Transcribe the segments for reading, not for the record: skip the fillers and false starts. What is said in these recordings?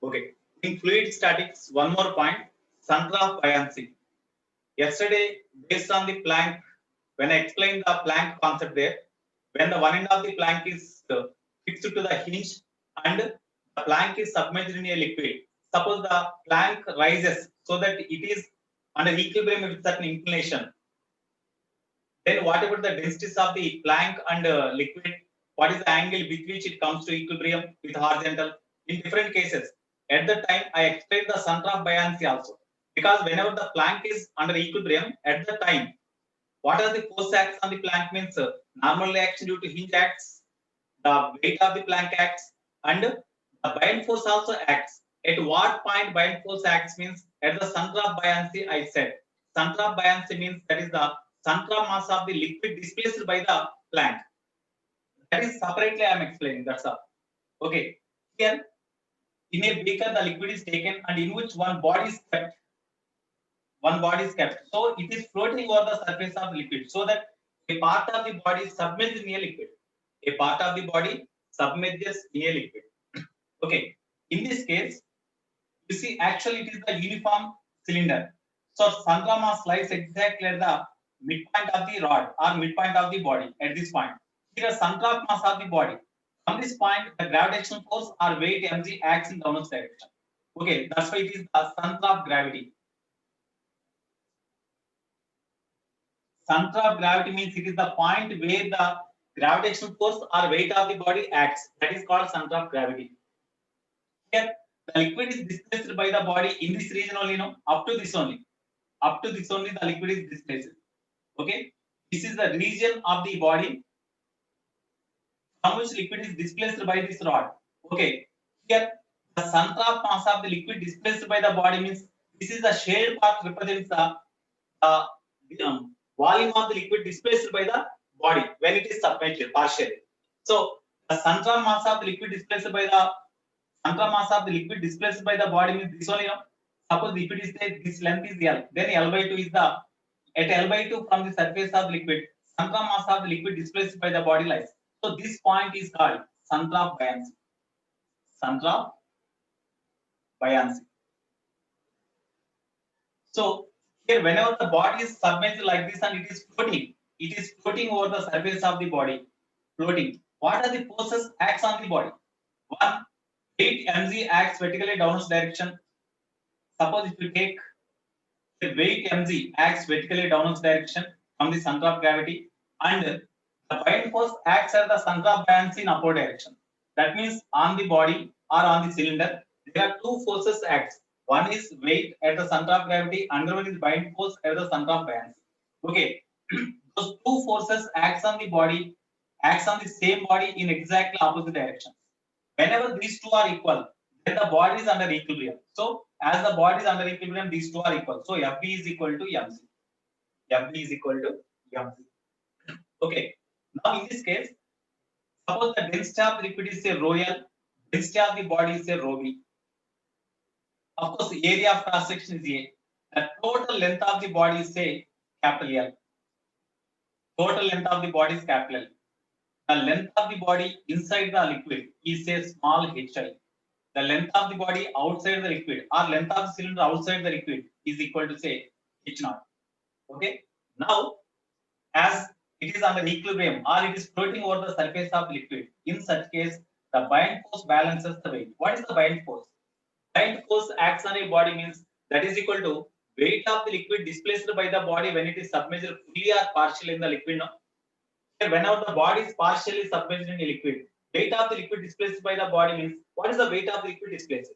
Okay. In fluid statics, one more point, center of buoyancy. Yesterday, based on the Planck, when I explained the Planck concept there, when the one end of the plank is fixed to the hinge and the plank is submerged in a liquid. Suppose the plank rises so that it is under equilibrium with certain inclination. Then whatever the densities of the plank and liquid, what is the angle with which it comes to equilibrium with horizontal in different cases. At the time, I explained the center of buoyancy also. Because whenever the plank is under equilibrium, at the time, what are the force acts on the plank means normal action due to hinge acts, the weight of the plank acts, and the buoyant force also acts. At what point buoyant force acts means at the center of buoyancy, I said. Center of buoyancy means that is the center of mass of the liquid displaced by the plank. That is separately I am explaining. That's all. Okay. Here, in a beaker, the liquid is taken and in which one body is kept. One body is kept. So it is floating over the surface of the liquid so that a part of the body is submerged in a liquid. A part of the body submerges in a liquid. Okay. In this case, you see, actually it is the uniform cylinder. So center of mass lies exactly at the midpoint of the rod or midpoint of the body at this point. Here, center of mass of the body. From this point, the gravitational force or weight mg acts in downwards direction. Okay, that's why it is the center of gravity. Center of gravity means it is the point where the gravitational force or weight of the body acts. That is called center of gravity. Here, the liquid is displaced by the body in this region only, no? Up to this only. Up to this only, the liquid is displaced. Okay? This is the region of the body from which liquid is displaced by this rod. Okay? Here, the center of mass of the liquid displaced by the body means this is the shaded part represents the volume of the liquid displaced by the body when it is submerged partially. So the center of mass of the liquid displaced by the center mass of the liquid displaced by the body means this only. Suppose liquid is there, this length is L, then L by 2 is the at L by 2 from the surface of the liquid, center mass of the liquid displaced by the body lies. So this point is called center of buoyancy. Center of buoyancy. So here, whenever the body is submerged like this and it is floating over the surface of the body. Floating. What are the forces acts on the body? One, weight mg acts vertically downwards direction. Suppose if you take the weight mg acts vertically downwards direction from the center of gravity, and the buoyant force acts at the center of buoyancy in upward direction. That means on the body or on the cylinder, there are two forces acts. One is weight at the center of gravity, another one is buoyant force at the center of buoyancy. Okay, those two forces acts on the body, acts on the same body in exactly opposite directions. Whenever these two are equal, then the body is under equilibrium. So as the body is under equilibrium, these two are equal. So Fb is equal to mc. Fb is equal to mc. Okay. Now in this case, suppose the density of the liquid is say rho L, density of the body is say rho V. Of course, the area of cross section is A. The total length of the body is say capital L. Total length of the body is capital L. The length of the body inside the liquid is a small hi. The length of the body outside the liquid or length of the cylinder outside the liquid is equal to say h naught. Okay. Now, as it is under equilibrium or it is floating over the surface of liquid, in such case, the buoyant force balances the weight. What is the buoyant force? Buoyant force acts on a body means that is equal to weight of the liquid displaced by the body when it is submerged fully or partially in the liquid. No? Whenever the body is partially submerged in a liquid, weight of the liquid displaced by the body means what is the weight of the liquid displaced?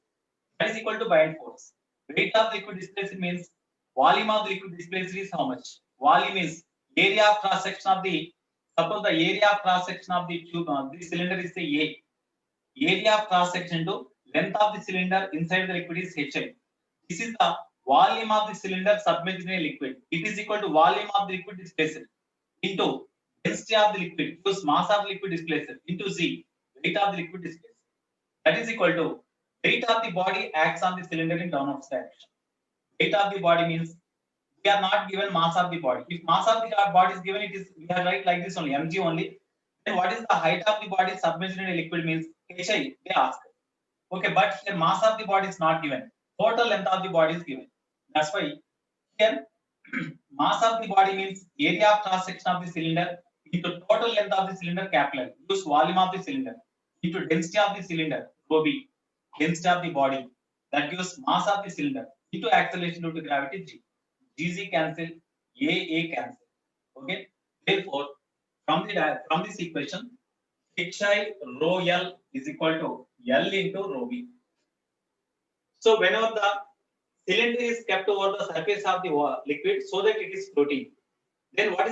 That is equal to buoyant force. Weight of the liquid displaced means volume of the liquid displaced is how much? Volume is area of cross section of the, suppose the area of cross section of the tube, the cylinder is say A. Area of cross section to length of the cylinder inside the liquid is HI. This is the volume of the cylinder submerged in a liquid. It is equal to volume of the liquid displaced into density of the liquid, use mass of the liquid displaced into Z, weight of the liquid displaced. That is equal to weight of the body acts on the cylinder in downwards direction. Weight of the body means we are not given mass of the body. If mass of the body is given, it is we are right like this only, mg only. Then what is the height of the body submerged in a liquid means hi, they ask. Okay, but here mass of the body is not given. Total length of the body is given. That's why here mass of the body means area of cross section of the cylinder into total length of the cylinder capital. Use volume of the cylinder into density of the cylinder rho b, density of the body, that gives mass of the cylinder into acceleration due to gravity g. Gz cancel, a cancel. Okay. Therefore, from this equation, hi rho l is equal to l into rho b. So whenever the cylinder is kept over the surface of the liquid so that it is floating, then what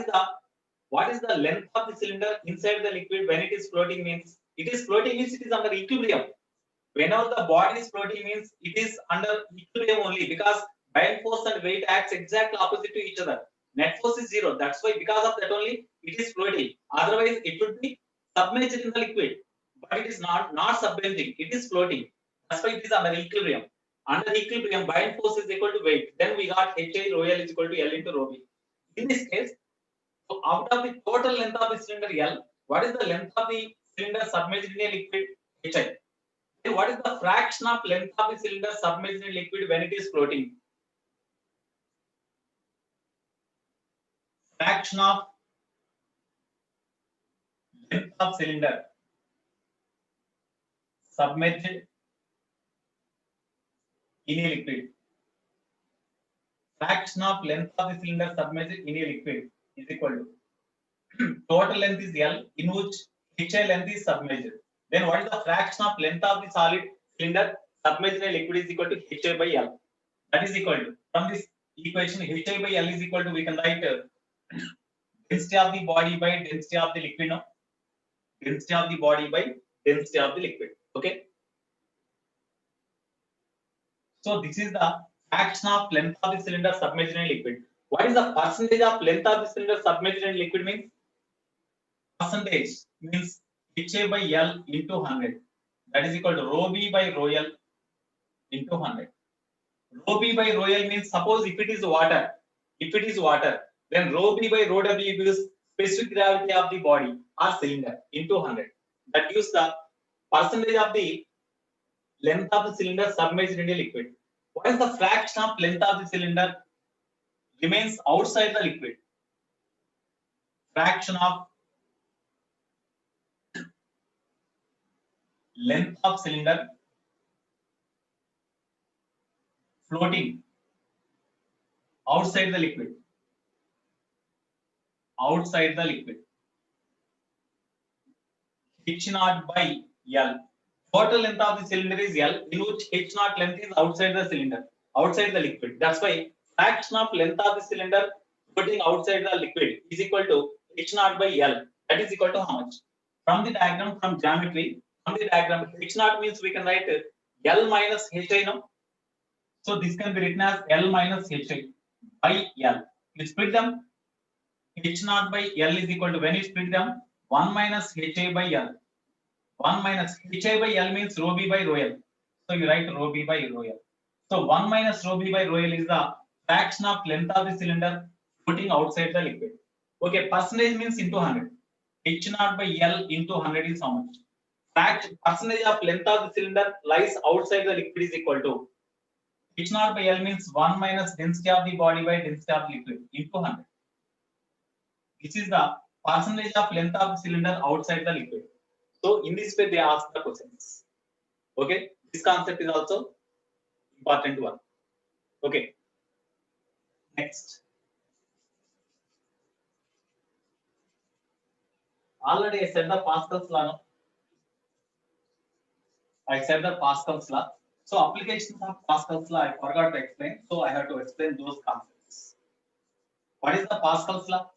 is the length of the cylinder inside the liquid when it is floating means it is floating means it is under equilibrium. Whenever the body is floating means it is under equilibrium only, because buoyant force and weight acts exactly opposite to each other. Net force is zero. That's why because of that only it is floating. Otherwise it would be submerged in the liquid, but it is not submerging. It is floating. That's why it is under equilibrium. Under equilibrium, buoyant force is equal to weight. Then we got Hi rho L is equal to L into rho B. In this case, so out of the total length of the cylinder L, what is the length of the cylinder submerged in a liquid? Hi. Then what is the fraction of length of the cylinder submerged in liquid when it is floating? Fraction of length of cylinder submerged in a liquid. Fraction of length of the cylinder submerged in a liquid is equal to total length is L, in which Hi length is submerged. Then what is the fraction of length of the solid cylinder submerged in a liquid is equal to Hi by L. That is equal to, from this equation, Hi by L is equal to, we can write density of the body by density of the liquid. No? Density of the body by density of the liquid. Okay. So this is the fraction of length of the cylinder submerged in liquid. What is the percentage of length of the cylinder submerged in liquid means? Percentage means Hi by L into 100. That is equal to rho B by rho L into 100. Rho B by rho L means, suppose if it is water, then rho B by rho W gives specific gravity of the body or cylinder into 100. That gives the percentage of the length of the cylinder submerged in a liquid. What is the fraction of length of the cylinder remains outside the liquid? Fraction of length of cylinder floating outside the liquid. Outside the liquid. H naught by L. Total length of the cylinder is L, in which H naught length is outside the cylinder, outside the liquid. That's why fraction of length of the cylinder floating outside the liquid is equal to H naught by L. That is equal to how much? From the diagram, from geometry, H naught means we can write L minus Hi. No? So this can be written as L minus Hi by L. You split them. H naught by L is equal to, when you split them, 1 minus Hi by L. 1 minus Hi by L means rho B by rho L. So you write rho B by rho L. So 1 minus rho B by rho L is the fraction of length of the cylinder floating outside the liquid. Okay, percentage means into 100. H naught by L into 100 is how much? Percentage of length of the cylinder lies outside the liquid is equal to H naught by L means 1 minus density of the body by density of liquid into 100. This is the percentage of length of the cylinder outside the liquid. So in this way they ask the questions. Okay, this concept is also important one. Okay, next. Already I said the Pascal's law. No? I said the Pascal's law. So applications of Pascal's law I forgot to explain. So I have to explain those concepts. What is the Pascal's law?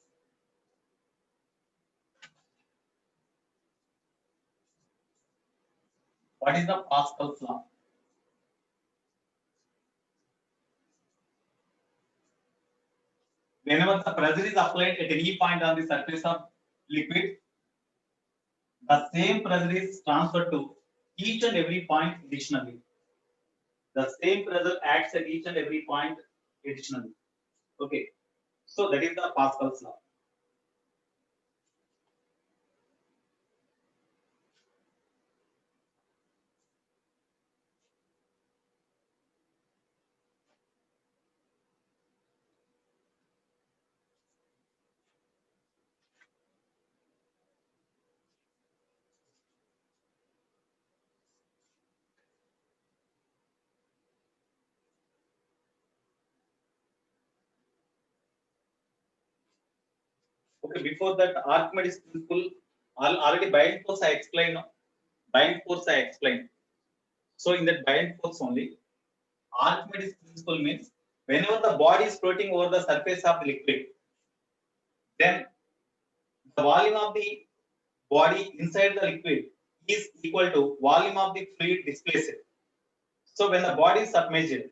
What is the Pascal's law? Whenever the pressure is applied at any point on the surface of liquid, the same pressure is transferred to each and every point additionally. The same pressure acts at each and every point additionally. Okay, so that is the Pascal's law. Okay, before that, Archimedes principle, already buoyant force I explained. No? Buoyant force I explained. So in that buoyant force only, Archimedes principle means whenever the body is floating over the surface of the liquid, then the volume of the body inside the liquid is equal to volume of the fluid displaced. So when the body is submerged,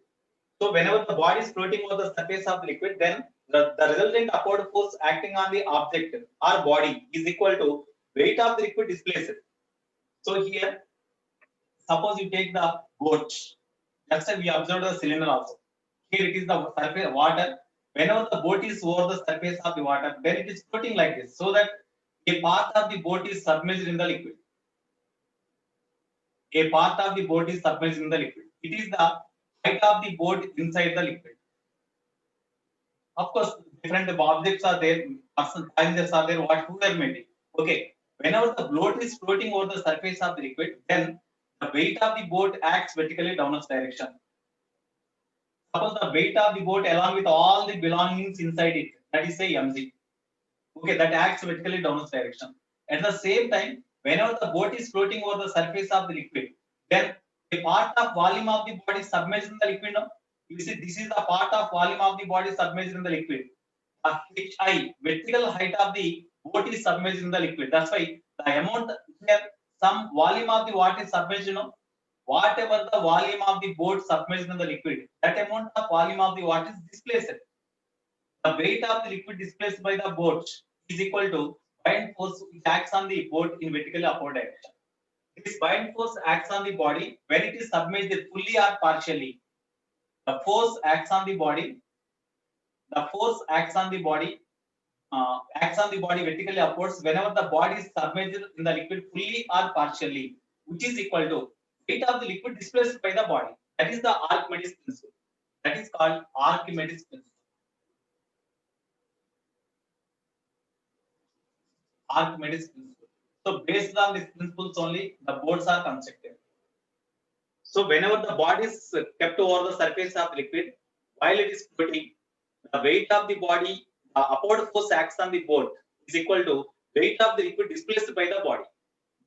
so whenever the body is floating over the surface of the liquid, then the resultant upward force acting on the object or body is equal to weight of the liquid displaced. So here, suppose you take the boat. Just we observed the cylinder also. Here it is the surface water. Whenever the boat is over the surface of the water, then it is floating like this, so that a part of the boat is submerged in the liquid. A part of the boat is submerged in the liquid. It is the height of the boat inside the liquid. Of course, different objects are there, passengers are there, whatever may be. Okay. Whenever the boat is floating over the surface of the liquid, then the weight of the boat acts vertically downwards direction. Suppose the weight of the boat along with all the belongings inside it, that is say mg. Okay, that acts vertically downwards direction. At the same time, whenever the boat is floating over the surface of the liquid, then a part of volume of the body is submerged in the liquid. No? You see, this is the part of volume of the body submerged in the liquid. HI, vertical height of the boat is submerged in the liquid. That's why the amount here, some volume of the water is submerged. Whatever the volume of the boat submerged in the liquid, that amount of volume of the water is displaced. The weight of the liquid displaced by the boat is equal to buoyant force which acts on the boat in vertically upward direction. This buoyant force acts on the body when it is submerged fully or partially. The force acts on the body. The force acts on the body vertically upwards whenever the body is submerged in the liquid fully or partially, which is equal to weight of the liquid displaced by the body. That is the Archimedes principle. That is called Archimedes principle. Archimedes principle. So based on these principles only, the boats are constructed. So whenever the body is kept over the surface of liquid, while it is floating, the weight of the body, the upward force acts on the boat is equal to weight of the liquid displaced by the body.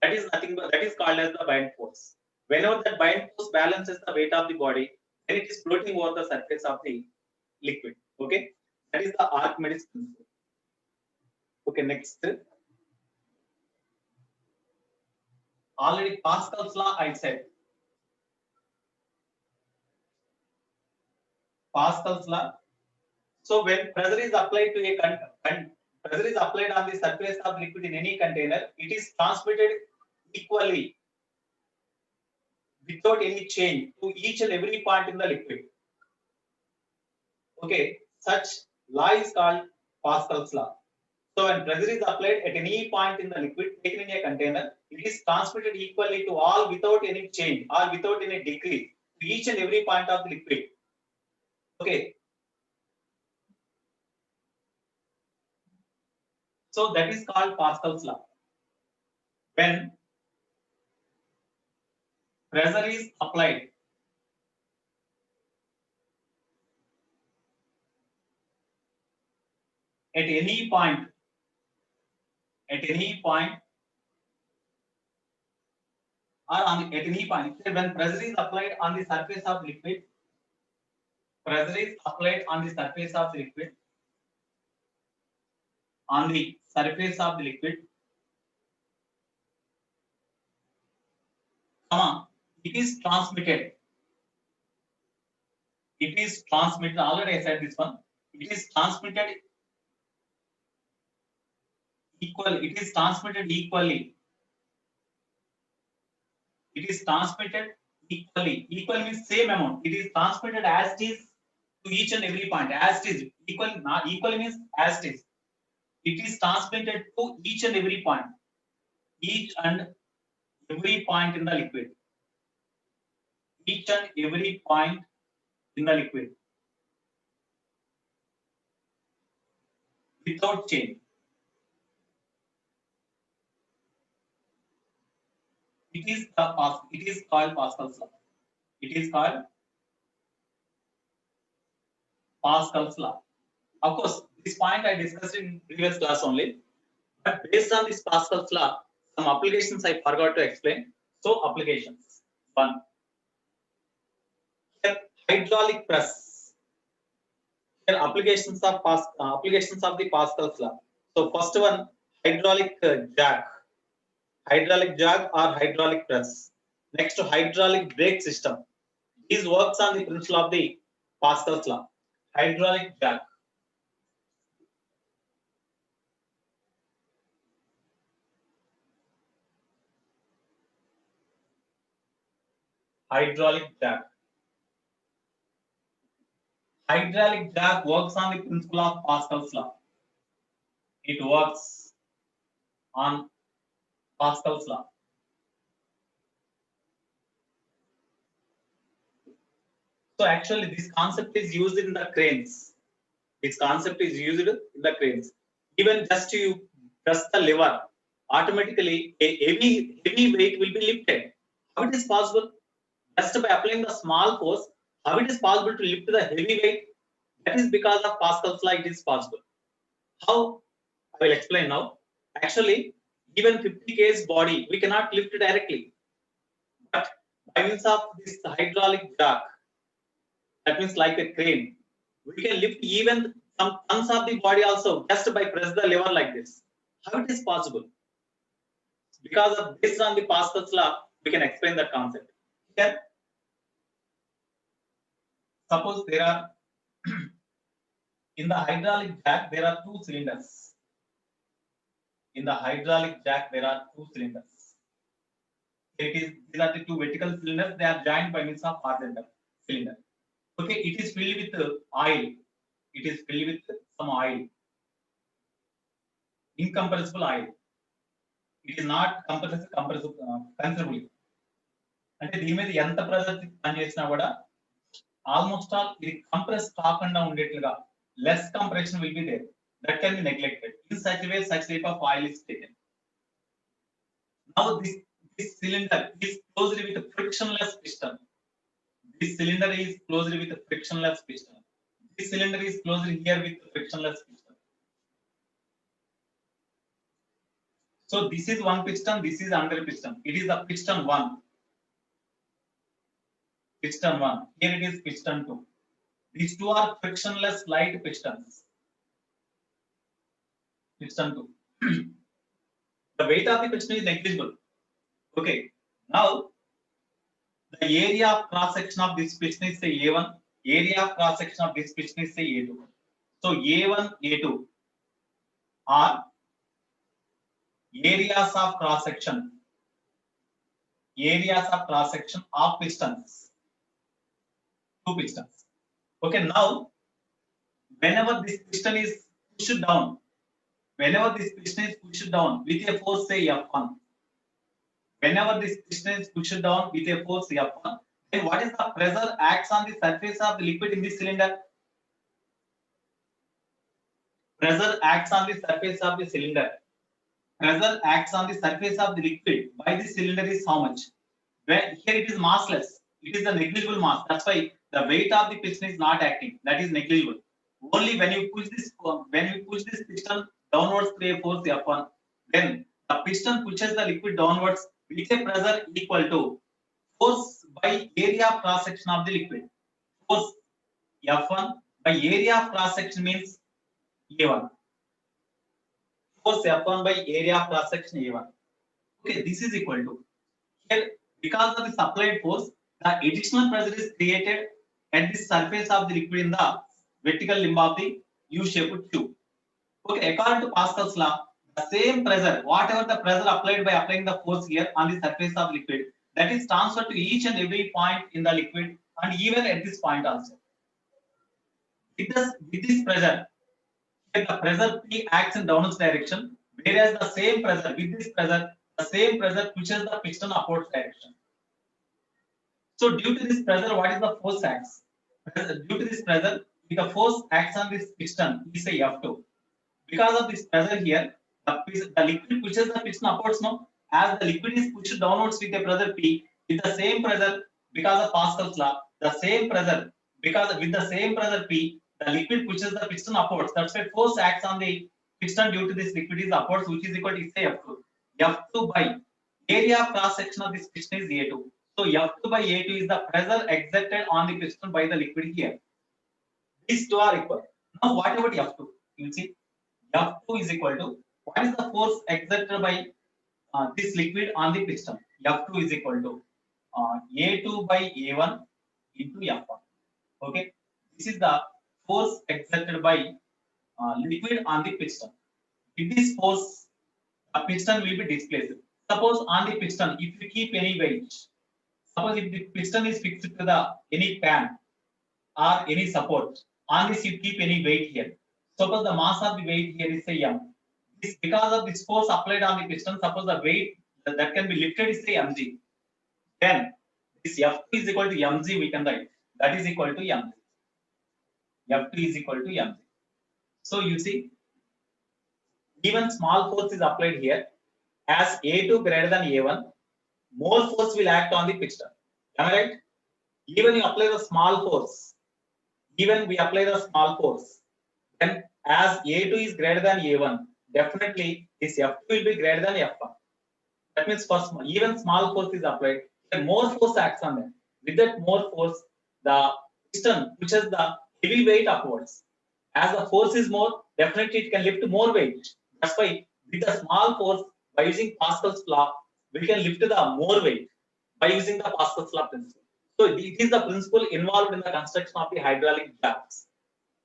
That is nothing but that is called as the buoyant force. Whenever that buoyant force balances the weight of the body, then it is floating over the surface of the liquid. Okay, that is the Archimedes principle. Okay, next. Already Pascal's law I said. Pascal's law. So when pressure is applied to pressure is applied on the surface of liquid in any container, it is transmitted equally without any change to each and every point in the liquid. Okay, such law is called Pascal's law. So when pressure is applied at any point in the liquid taken in a container, it is transmitted equally to all without any change or without any decrease to each and every point of the liquid. Okay. So that is called Pascal's law. When pressure is applied at any point, or at any point, when pressure is applied on the surface of liquid, pressure is applied on the surface of the liquid, on the surface of the liquid, it is transmitted. It is transmitted. Already I said this one. It is transmitted equally. It is transmitted equally. It is transmitted equally. Equal means same amount. It is transmitted as it is to each and every point. As it is. Equal, not equal means as it is. It is transmitted to each and every point. Each and every point in the liquid. Each and every point in the liquid. Without change. It is called Pascal's law. It is called Pascal's law. Of course, this point I discussed in previous class only. But based on this Pascal's law, some applications I forgot to explain. So applications. One. Here, hydraulic press. Here applications of the Pascal's law. So first one, hydraulic jack. Hydraulic jack or hydraulic press. Next to hydraulic brake system. These works on the principle of the Pascal's law. Hydraulic jack. Hydraulic jack. Hydraulic jack works on the principle of Pascal's law. It works on Pascal's law. So actually this concept is used in the cranes. This concept is used in the cranes. Even just you press the lever, automatically a heavy weight will be lifted. How it is possible? Just by applying the small force, how it is possible to lift the heavy weight? That is because of Pascal's law it is possible. How? I will explain now. Actually, even 50 kg body, we cannot lift directly. But by means of this hydraulic jack, that means like a crane, we can lift even some tons of the body also just by press the lever like this. How it is possible? Because of based on the Pascal's law, we can explain that concept. Here, suppose there are in the hydraulic jack there are two cylinders. In the hydraulic jack there are two cylinders. These are the two vertical cylinders. They are joined by means of horizontal cylinder. Okay, it is filled with oil. It is filled with some oil, incompressible oil. It is not compressible considerably. అంటే దీని మీద ఎంత pressure పని చేసినా కూడా almost all ఇది compress కాకుండా ఉండేట్లుగా less compression will be there. That can be neglected. In such a way, such type of oil is taken. Now this cylinder is closed with a frictionless piston. This cylinder is closed with a frictionless piston. This cylinder is closed here with a frictionless piston. So this is one piston, this is another piston. It is the piston 1. Piston 1. Here it is piston 2. These two are frictionless light pistons. Piston 2. The weight of the piston is negligible. Okay. Now, the area of cross section of this piston is say A1. Area of cross section of this piston is say A2. So A1, A2 are areas of cross section. Areas of cross section of pistons. Two pistons. Okay, now whenever this piston is pushed down, with a force say F1, whenever this piston is pushed down with a force F1, then what is the pressure acts on the surface of the liquid in this cylinder? Pressure acts on the surface of the cylinder. Pressure acts on the surface of the liquid by the cylinder is how much? When here it is massless, it is a negligible mass. That's why the weight of the piston is not acting. That is negligible. Only when you push this piston downwards through a force F1, then the piston pushes the liquid downwards with a pressure equal to force by area of cross section of the liquid. Force F1 by area of cross section means A1. Force F1 by area of cross section A1. Okay, this is equal to here because of the applied force, the additional pressure is created at the surface of the liquid in the vertical limb of the U-shaped tube. Okay, according to Pascal's law, the same pressure, whatever the pressure applied by applying the force here on the surface of liquid, that is transferred to each and every point in the liquid and even at this point also. With this pressure, here the pressure P acts in downwards direction, whereas the same pressure, with this pressure, the same pressure pushes the piston upwards direction. So due to this pressure, what is the force acts? Due to this pressure, if the force acts on this piston, we say F2. Because of this pressure here, the liquid pushes the piston upwards now. As the liquid is pushed downwards with a pressure P, with the same pressure, because of Pascal's law, the same pressure, with the same pressure P, The liquid pushes the piston upwards. That's why force acts on the piston due to this liquid is upwards, which is equal to say F2. F2 by area of cross section of this piston is A2. So F2 by A2 is the pressure exerted on the piston by the liquid here. These two are equal. Now what about F2? You will see F2 is equal to what is the force exerted by this liquid on the piston? F2 is equal to A2 by A1 into F1. Okay, this is the force exerted by liquid on the piston. With this force, the piston will be displaced. Suppose on the piston, if you keep any weight, suppose if the piston is fixed to the any pan or any support, on this you keep any weight here. Suppose the mass of the weight here is say m. This because of this force applied on the piston, suppose the weight that can be lifted is say mg. Then this F2 is equal to mg we can write. That is equal to mg. F2 is equal to mg. So you see, even small force is applied here. As A2 greater than A1, more force will act on the piston. Am I right? Even you apply the small force, even we apply the small force, then as A2 is greater than A1, definitely this F2 will be greater than F1. That means for even small force is applied, then more force acts on them. With that more force, the piston pushes the heavy weight upwards. As the force is more, definitely it can lift more weight. That's why with the small force, by using Pascal's law, we can lift the more weight by using the Pascal's law principle. So it is the principle involved in the construction of the hydraulic jacks.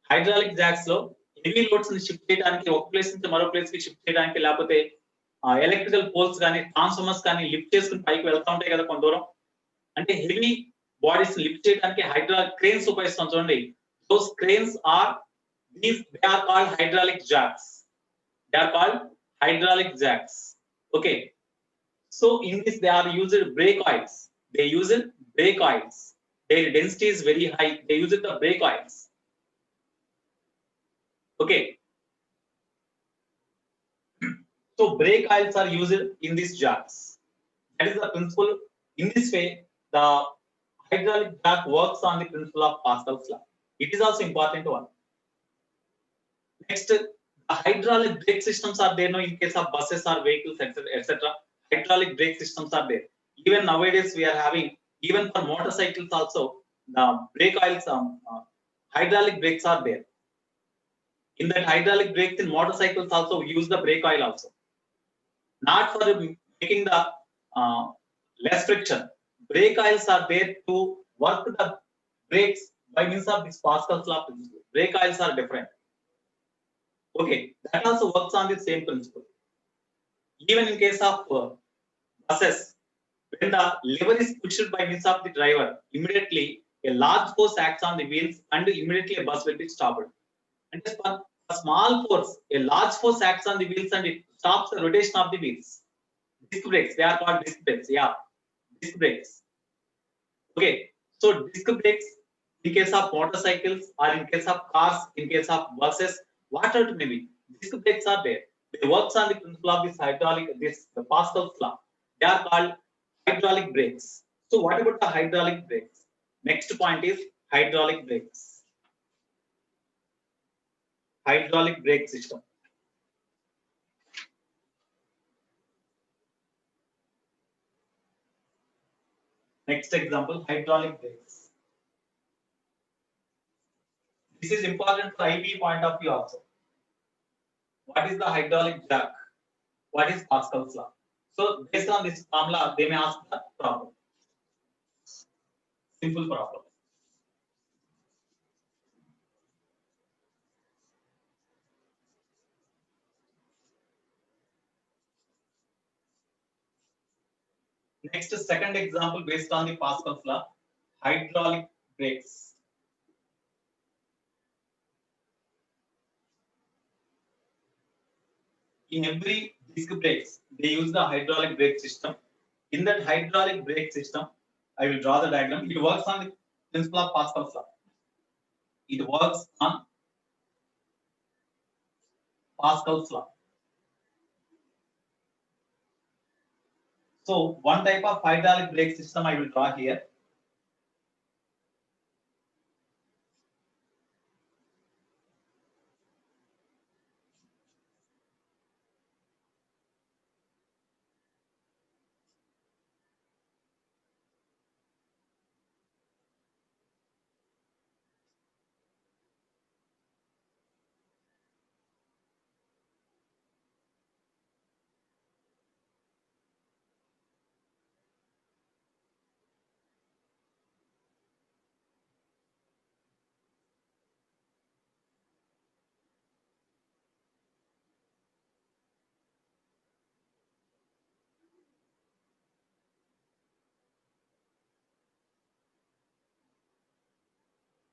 Hydraulic jacks లో heavy loads ని shift చేయడానికి ఒక place నుంచి మరో place కి shift చేయడానికి లేకపోతే electrical poles కానీ ట్రాన్స్ఫార్మర్స్ కానీ లిఫ్ట్ చేసుకుని పైకి వెళ్తా ఉంటాయి కదా కొంత దూరం అంటే హెవీ బాడీస్ లిఫ్ట్ చేయడానికి హైడ్రాలిక్ క్రేన్స్ ఉపయోగిస్తాం చూడండి those cranes are these they are called hydraulic jacks. They are called hydraulic jacks. Okay, so in this they are used brake oils. They use brake oils. Their density is very high. They use the brake oils. Okay, so brake oils are used in these jacks. That is the principle. In this way, the hydraulic jack works on the principle of Pascal's law. It is also important one. Next, the hydraulic brake systems are there now in case of buses or vehicles, etc. Hydraulic brake systems are there. Even nowadays, we are having, even for motorcycles also, the brake oils, hydraulic brakes are there. In that hydraulic brakes in motorcycles also, we use the brake oil also. Not for making the less friction. Brake oils are there to work the brakes by means of this Pascal's law principle. Brake oils are different. Okay, that also works on the same principle. Even in case of buses, when the lever is pushed by means of the driver, immediately a large force acts on the wheels and immediately a bus will be stopped. And just for a small force, a large force acts on the wheels and it stops the rotation of the wheels. Disc brakes, they are called disc brakes. Yeah, disc brakes. Okay, so disc brakes in case of motorcycles or in case of cars, in case of buses, whatever it may be, disc brakes are there. They work on the principle of this hydraulic, the Pascal's law. They are called hydraulic brakes. So what about the hydraulic brakes? Next point is hydraulic brakes. Hydraulic brake system. Next example, hydraulic brakes. This is important for IB point of view also. What is the hydraulic jack? What is Pascal's law? So based on this formula, they may ask the problem. Simple problem. Next, second example based on the Pascal's law, hydraulic brakes. In every disc brakes, they use the hydraulic brake system. In that hydraulic brake system, I will draw the diagram. It works on the principle of Pascal's law. It works on Pascal's law. So one type of hydraulic brake system I will draw here.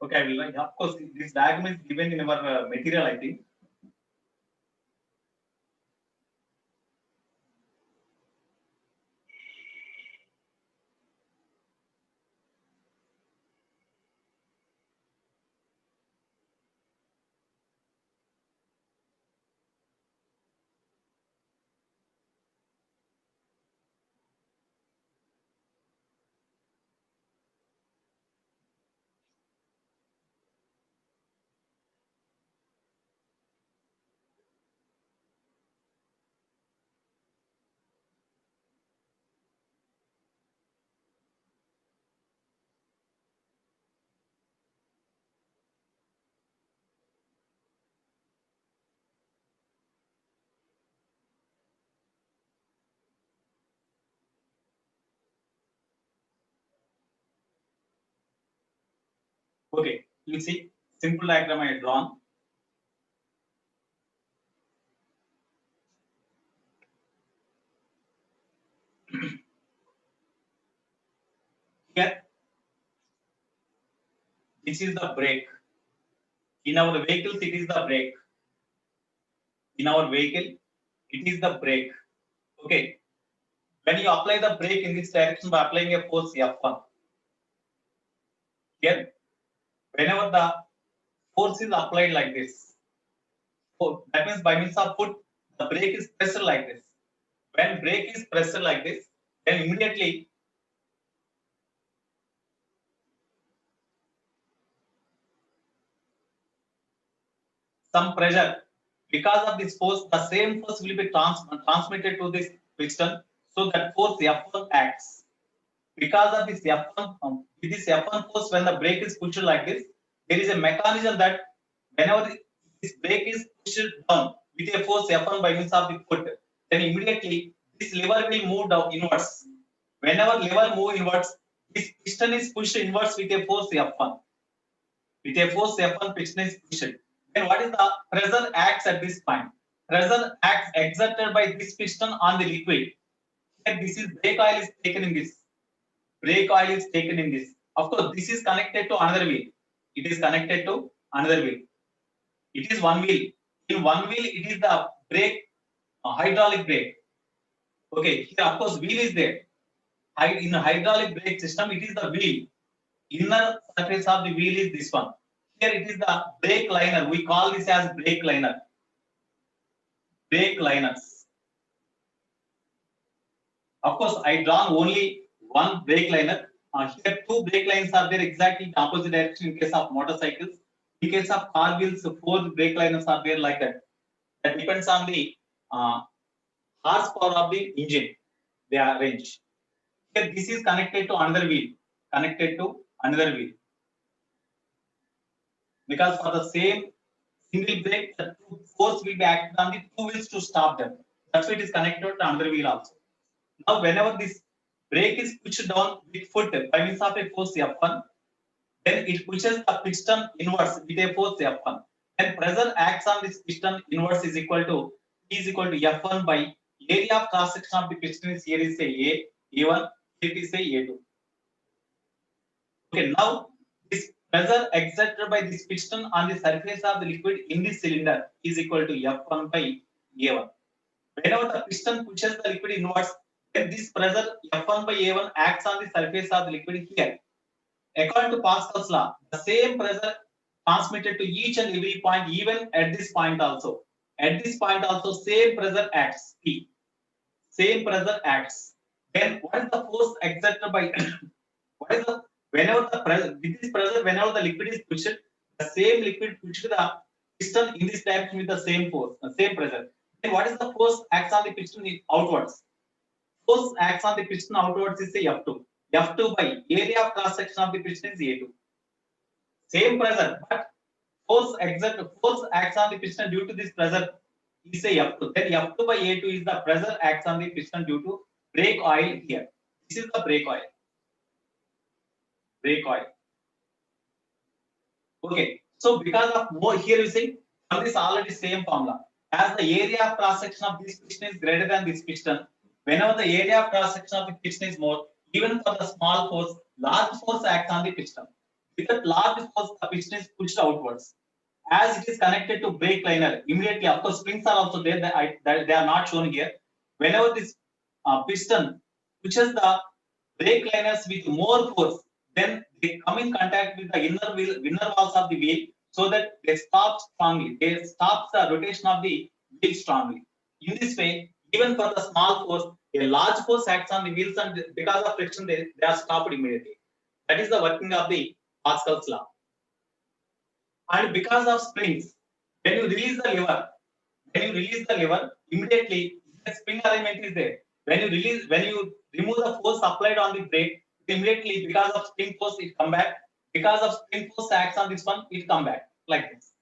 Okay, I will write. Of course, this diagram is given in our material, I think. Okay, you see, simple diagram I had drawn. Here, this is the brake. In our vehicles, it is the brake. In our vehicle, it is the brake. Okay. When you apply the brake in this direction by applying a force F1, here, whenever the force is applied like this, so that means by means of foot, the brake is pressed like this. When brake is pressed like this, then immediately some pressure, because of this force, the same force will be transmitted to this piston, so that force F1 acts. Because of this F1, with this F1 force, when the brake is pushed like this, there is a mechanism that whenever this brake is pushed down with a force F1 by means of the foot, then immediately this lever will move down inwards. Whenever lever move inwards, this piston is pushed inwards with a force F1. With a force F1, piston is pushed. Then what is the pressure acts at this point? Pressure acts exerted by this piston on the liquid. Here, this is brake oil is taken in this. Brake oil is taken in this. Of course, this is connected to another wheel. It is connected to another wheel. It is one wheel. In one wheel, it is the brake, hydraulic brake. Okay, here of course wheel is there. In a hydraulic brake system, it is the wheel. Inner surface of the wheel is this one. Here it is the brake liner. We call this as brake liner. Brake liners. Of course, I drawn only one brake liner. Here two brake lines are there exactly in opposite direction in case of motorcycles. In case of car wheels, four brake liners are there like that. That depends on the horsepower of the engine. They are arranged. Here this is connected to another wheel. Connected to another wheel. Because for the same single brake, the force will be acted on the two wheels to stop them. That's why it is connected to another wheel also. Now, whenever this brake is pushed down with foot by means of a force F1, then it pushes the piston inwards with a force F1. Then pressure acts on this piston inwards is equal to P is equal to F1 by area of cross section of the piston is here is say A1, here is say A2. Okay, now this pressure exerted by this piston on the surface of the liquid in this cylinder is equal to F1 by A1. Whenever the piston pushes the liquid inwards, then this pressure F1 by A1 acts on the surface of the liquid here. According to Pascal's law, the same pressure transmitted to each and every point, even at this point also. At this point also, same pressure acts. P. Same pressure acts. Then what is the force exerted by what is the whenever the pressure with this pressure, whenever the liquid is pushed, the same liquid pushed the piston in this direction with the same force, the same pressure. Then what is the force acts on the piston outwards? Force acts on the piston outwards is say F2. F2 by area of cross section of the piston is A2. Same pressure, but force acts on the piston due to this pressure is say F2. Then F2 by A2 is the pressure acts on the piston due to brake oil here. This is the brake oil. Brake oil. Okay. So because of more here you see from this already same formula. As the area of cross section of this piston is greater than this piston, whenever the area of cross section of the piston is more, even for the small force, large force acts on the piston. With that large force, the piston is pushed outwards. As it is connected to brake liner, immediately, of course, springs are also there. They are not shown here. Whenever this piston pushes the brake liners with more force, then they come in contact with the inner walls of the wheel, so that they stop strongly. They stop the rotation of the wheel strongly. In this way, even for the small force, a large force acts on the wheels, and because of friction, they are stopped immediately. That is the working of the Pascal's law. And because of springs, when you release the lever, immediately the spring alignment is there. When you remove the force applied on the brake, immediately because of spring force it come back. Because of spring force acts on this one, it come back like this.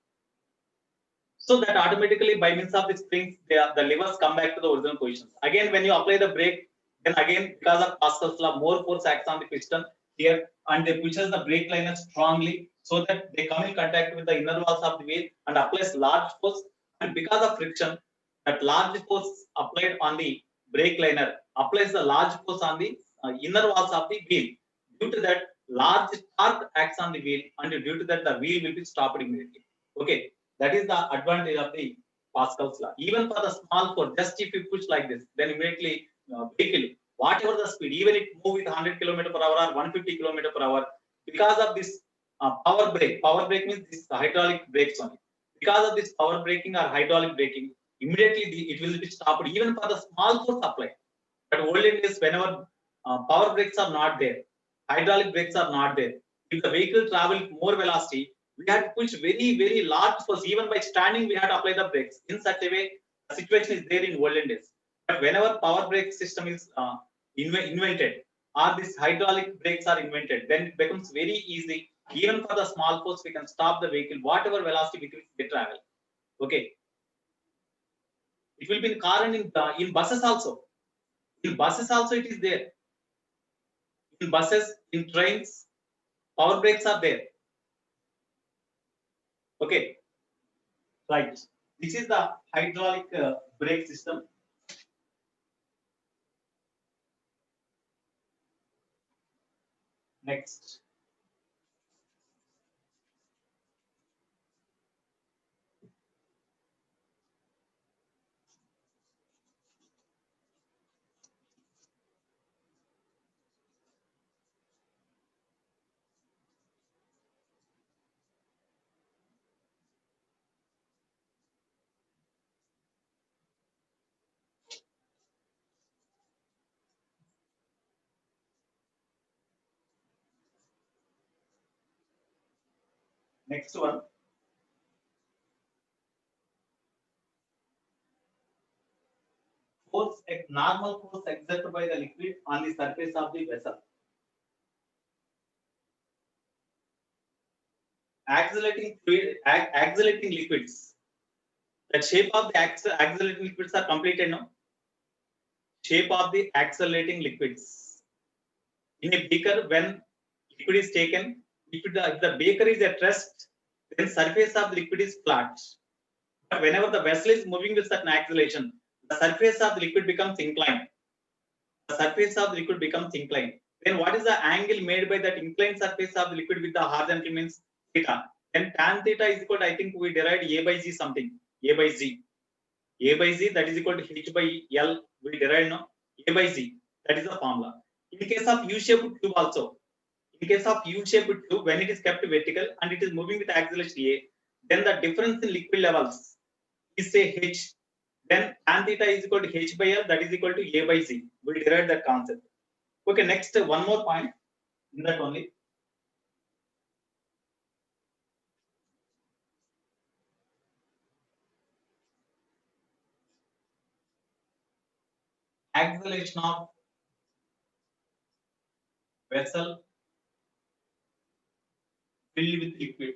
So that automatically by means of the springs, the levers come back to the original positions. Again, when you apply the brake, then again because of Pascal's law, more force acts on the piston here, and they pushes the brake liner strongly, so that they come in contact with the inner walls of the wheel and applies large force. And because of friction, that large force applied on the brake liner applies the large force on the inner walls of the wheel. Due to that, large torque acts on the wheel, and due to that, the wheel will be stopped immediately. Okay, that is the advantage of the Pascal's law. Even for the small force, just if you push like this, then immediately vehicle, whatever the speed, even it move with 100 km per hour or 150 km per hour, because of this power brake means this hydraulic brakes only. Because of this power braking or hydraulic braking, immediately it will be stopped even for the small force applied. But olden days, whenever power brakes are not there, hydraulic brakes are not there, if the vehicle travel more velocity, we had to push very large force. Even by standing, we had to apply the brakes. In such a way, the situation is there in olden days. But whenever power brake system is invented, or these hydraulic brakes are invented, then it becomes very easy. Even for the small force, we can stop the vehicle, whatever velocity with which they travel. Okay, it will be in car and in buses also. In buses also, it is there. In buses, in trains, power brakes are there. Okay, right. This is the hydraulic brake system. Next. Next one. Force, normal force exerted by the liquid on the surface of the vessel. Accelerating liquids. The shape of the accelerating liquids are completed now. Shape of the accelerating liquids. In a beaker, when liquid is taken, if the beaker is at rest, then surface of the liquid is flat. But whenever the vessel is moving with certain acceleration, the surface of the liquid becomes inclined. The surface of the liquid becomes inclined. Then what is the angle made by that inclined surface of the liquid with the horizontal means theta? Then tan theta is equal to, I think we derived A by Z something. A by Z. A by Z, that is equal to H by L. We derived now. A by Z. That is the formula. In case of U-shaped tube also, in case of U-shaped tube, when it is kept vertical and it is moving with acceleration A, then the difference in liquid levels is say H. Then tan theta is equal to H by L, that is equal to A by Z. We derived that concept. Okay, next one more point in that only. Acceleration of vessel filled with liquid.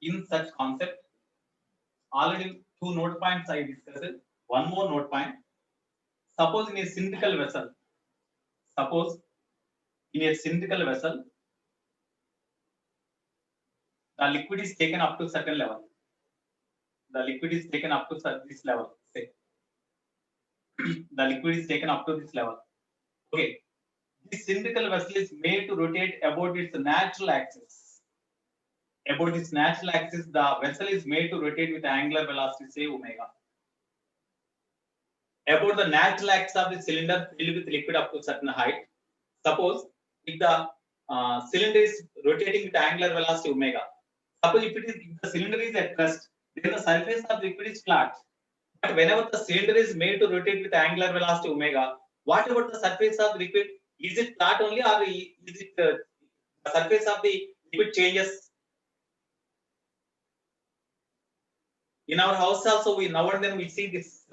In such concept, already two note points I discussed. One more note point. Suppose in a cylindrical vessel, suppose in a cylindrical vessel, the liquid is taken up to certain level. The liquid is taken up to this level. Say, the liquid is taken up to this level. Okay. The cylindrical vessel is made to rotate about its natural axis. About its natural axis, the vessel is made to rotate with angular velocity, say omega. About the natural axis of the cylinder filled with liquid up to a certain height. Suppose if the cylinder is rotating with angular velocity omega. Suppose if the cylinder is at rest, then the surface of the liquid is flat. But whenever the cylinder is made to rotate with angular velocity omega, what about the surface of the liquid? Is it flat only, or is it the surface of the liquid changes? In our house also, we now and then we see this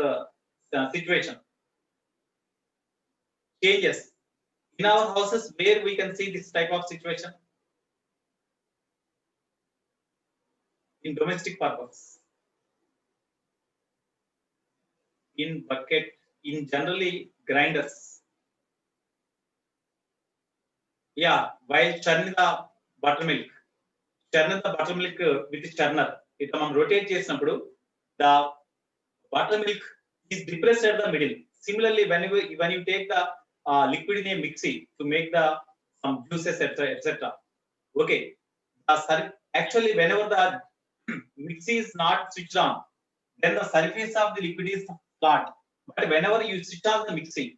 situation changes. In our houses, where we can see this type of situation in domestic purpose, in bucket, in generally grinders. Yeah, while churning the buttermilk, with churner, ఇట్లా మనం rotate చేసినప్పుడు the buttermilk is depressed at the middle. Similarly, when you take the liquid in a mixie to make the some juices, etc. Okay, actually whenever the mixie is not switched on, then the surface of the liquid is flat. But whenever you switch on the mixie,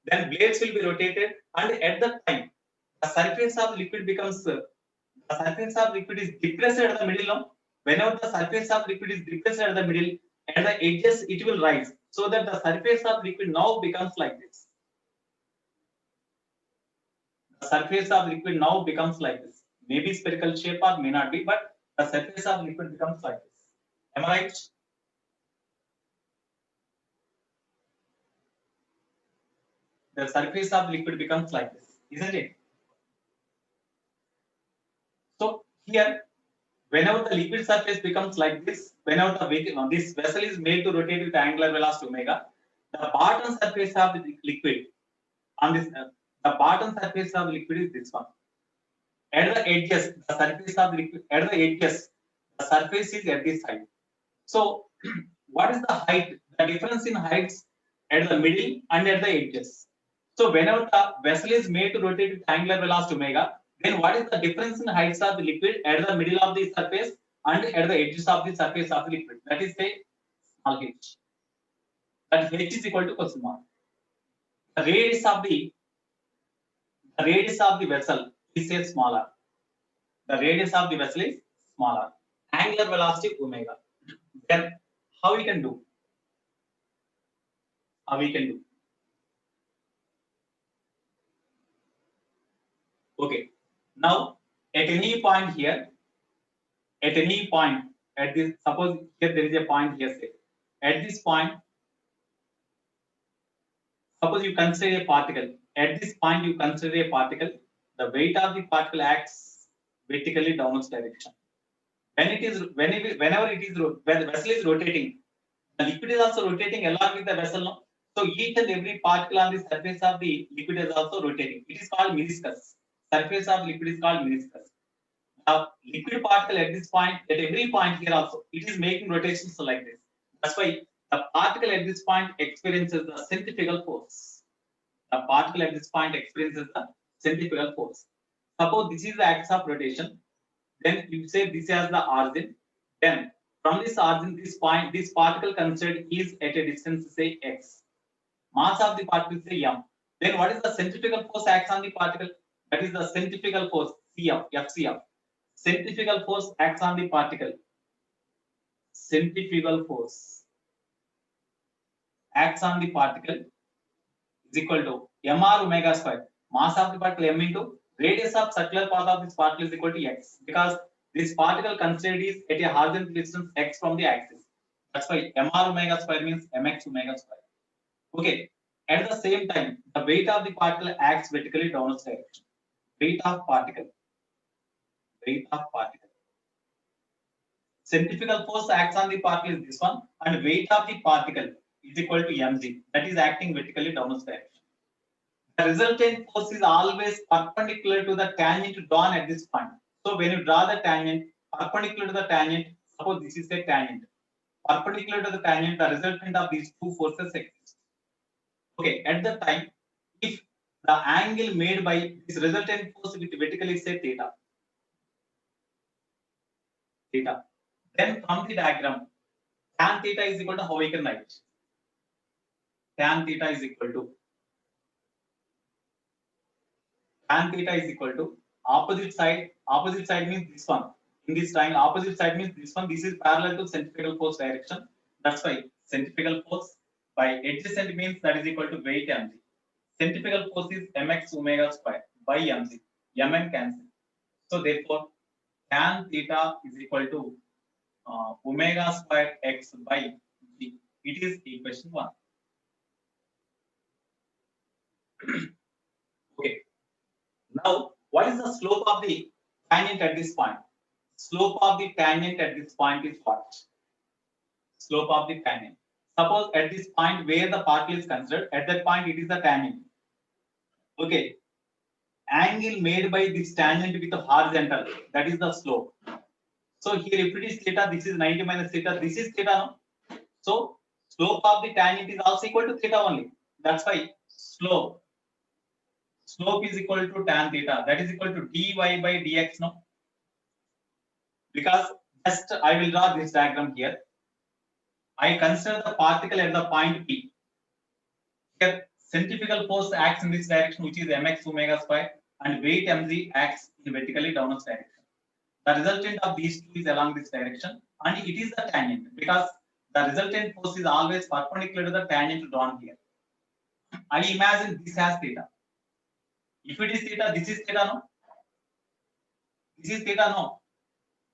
then blades will be rotated, and at that time the surface of liquid becomes the surface of liquid is depressed at the middle. No? Whenever the surface of liquid is depressed at the middle, at the edges it will rise, so that the surface of liquid now becomes like this. The surface of liquid now becomes like this. Maybe spherical shape or may not be, but the surface of liquid becomes like this. Am I right? The surface of liquid becomes like this, isn't it? So here, whenever the liquid surface becomes like this, whenever this vessel is made to rotate with angular velocity omega, the bottom surface of the liquid on this, the bottom surface of the liquid is this one. At the edges, the surface of the liquid, at the edges, the surface is at this height. So, what is the height? The difference in heights at the middle and at the edges. So, whenever the vessel is made to rotate with angular velocity omega, then what is the difference in heights of the liquid at the middle of the surface and at the edges of the surface of the liquid? That is, say, small h. That h is equal to question mark. The radius of the vessel is say smaller. The radius of the vessel is smaller. Angular velocity omega. Then how we can do? How we can do? Okay. Now, at any point here, at any point, at this, suppose here there is a point here, say, at this point, suppose you consider a particle. At this point, you consider a particle. The weight of the particle acts vertically downwards direction. Whenever when the vessel is rotating, the liquid is also rotating along with the vessel. No? So each and every particle on the surface of the liquid is also rotating. It is called meniscus. Surface of liquid is called meniscus. Now, liquid particle at this point, at every point here also, it is making rotations like this. That's why the particle at this point experiences the centrifugal force. The particle at this point experiences the centrifugal force. Suppose this is the axis of rotation. Then you say this is the origin. Then from this origin, this point, this particle considered is at a distance, say x. Mass of the particle, say m. Then what is the centrifugal force acts on the particle? That is the centrifugal force, Cf, FCF. Centrifugal force acts on the particle. Centrifugal force acts on the particle is equal to mr omega square. Mass of the particle m into radius of circular path of this particle is equal to x, because this particle considered is at a horizontal distance x from the axis. That's why mr omega square means mx omega square. Okay. At the same time, the weight of the particle acts vertically downwards direction. Weight of particle. Weight of particle. Centrifugal force acts on the particle is this one, and weight of the particle is equal to mg. That is acting vertically downwards direction. The resultant force is always perpendicular to the tangent drawn at this point. So when you draw the tangent perpendicular to the tangent, suppose this is a tangent. Perpendicular to the tangent, the resultant of these two forces exist. Okay, at that time, if the angle made by this resultant force with vertical is say theta. Theta. Then from the diagram, tan theta is equal to how we can write? Tan theta is equal to opposite side. Opposite side means this one. In this triangle, opposite side means this one. This is parallel to centrifugal force direction. That's why centrifugal force by adjacent means that is equal to weight mg. Centrifugal force is mx omega square by mg. Mn cancel. So therefore, tan theta is equal to omega square x by g. It is equation 1. Okay. Now, what is the slope of the tangent at this point? Slope of the tangent at this point is what? Slope of the tangent. Suppose at this point where the particle is considered, at that point it is the tangent. Okay. Angle made by this tangent with the horizontal, that is the slope. So here if it is theta, this is 90 minus theta, this is theta. No? So slope of the tangent is also equal to theta only. That's why slope is equal to tan theta. That is equal to dy by dx. No? Because just I will draw this diagram here. I consider the particle at the point P. Here, centrifugal force acts in this direction, which is mx omega square, and weight mg acts in vertically downwards direction. The resultant of these two is along this direction, and it is the tangent because the resultant force is always perpendicular to the tangent drawn here. I imagine this has theta. If it is theta, this is theta, no? This is theta, no?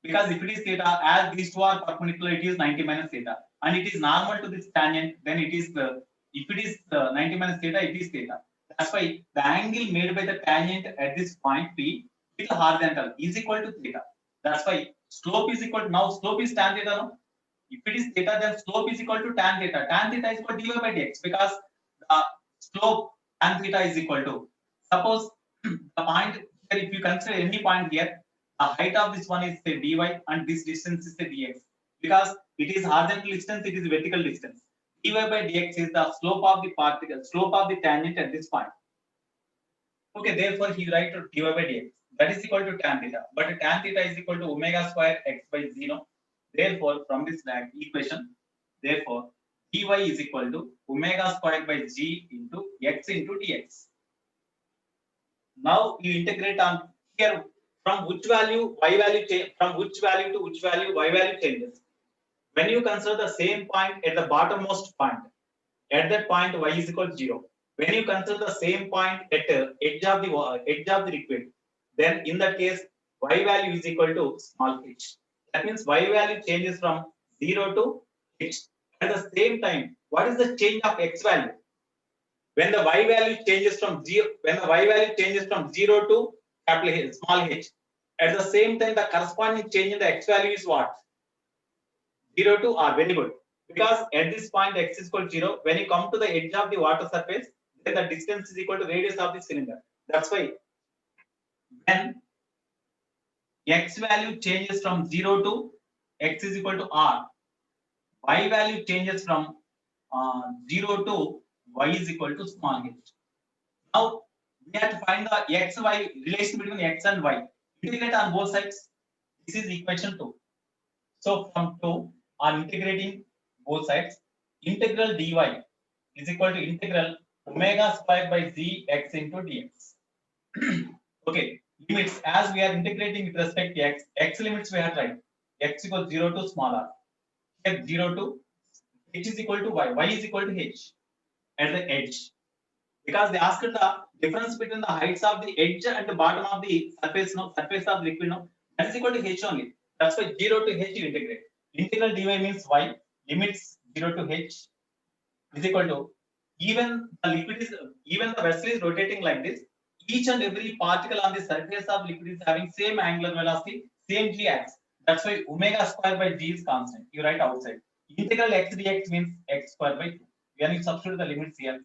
Because if it is theta, as these two are perpendicular, it is 90 minus theta, and it is normal to this tangent, then it is the, if it is 90 minus theta, it is theta. That's why the angle made by the tangent at this point P with the horizontal is equal to theta. That's why slope is equal to, now slope is tan theta, no? If it is theta, then slope is equal to tan theta. Tan theta is equal to dy by dx because the slope tan theta is equal to, suppose the point here, if you consider any point here, the height of this one is say dy and this distance is say dx. Because it is horizontal distance, it is vertical distance. Dy by dx is the slope of the particle, slope of the tangent at this point. Okay, therefore he write dy by dx. That is equal to tan theta. But tan theta is equal to omega square x by 0. Therefore, from this equation, therefore, dy is equal to omega square by g into x into dx. Now you integrate on here from which value y value change, from which value to which value y value changes. When you consider the same point at the bottommost point, at that point y is equal to 0. When you consider the same point at edge of the liquid, then in that case y value is equal to small h. That means y value changes from 0 to h. At the same time, what is the change of x value? When the y value changes from 0, when the y value changes from 0 to capital H, small h, at the same time the corresponding change in the x value is what? 0 to r. Very good. Because at this point x is equal to 0. When you come to the edge of the water surface, then the distance is equal to radius of the cylinder. That's why when x value changes from 0 to x is equal to r, y value changes from 0 to y is equal to small h. Now we have to find the x y relation between x and y. Integrate on both sides. This is equation 2. So from 2 on integrating both sides, integral dy is equal to integral omega square by z x into dx. Okay, limits as we are integrating with respect to x, x limits we have tried. X equals 0 to small r. Here 0 to h is equal to y is equal to h at the edge. Because they asked the difference between the heights of the edge and the bottom of the surface, no, surface of the liquid, no, that is equal to h only. That's why 0 to h you integrate. Integral dy means y, limits 0 to h is equal to, even the liquid is, even the vessel is rotating like this, each and every particle on the surface of liquid is having same angular velocity, same g axis. That's why omega square by g is constant. You write outside. Integral x dx means x square by 2. When you substitute the limits here,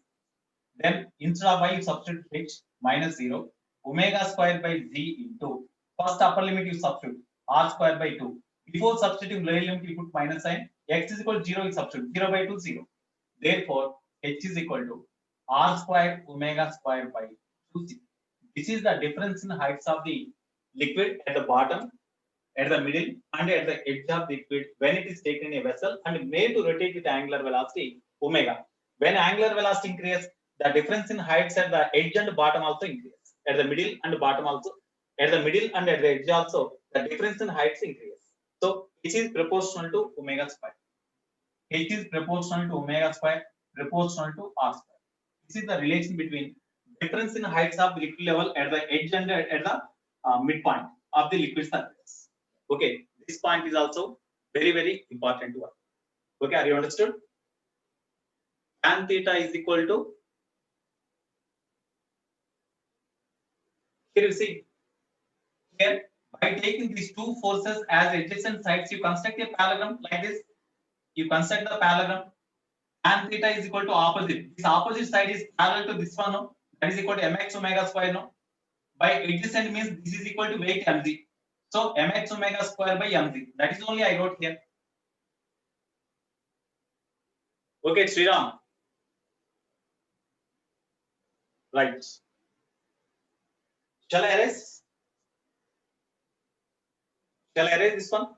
then instead of y you substitute h minus 0, omega square by z into first upper limit you substitute r square by 2. Before substituting lower limit you put minus sign, x is equal to 0 you substitute 0 by 2 0. Therefore h is equal to r square omega square by This is the difference in heights of the liquid at the bottom, at the middle, and at the edge of the liquid when it is taken in a vessel and made to rotate with angular velocity omega. When angular velocity increases, the difference in heights at the edge and bottom also increases. At the middle and bottom also, at the middle and at the edge also, the difference in heights increases. So it is proportional to omega square. H is proportional to omega square, proportional to r square. This is the relation between difference in heights of the liquid level at the edge and at the midpoint of the liquid surface. Okay, this point is also very important to us. Okay, are you understood? Tan theta is equal to, here you see, here by taking these two forces as adjacent sides, you construct a parallelogram like this. You construct the parallelogram. Tan theta is equal to opposite. This opposite side is parallel to this one. No? That is equal to mx omega square. No? By adjacent means this is equal to weight mg. So mx omega square by mg. That is only I wrote here. Okay, Sriram. Right. Shall I erase? Shall I erase this one?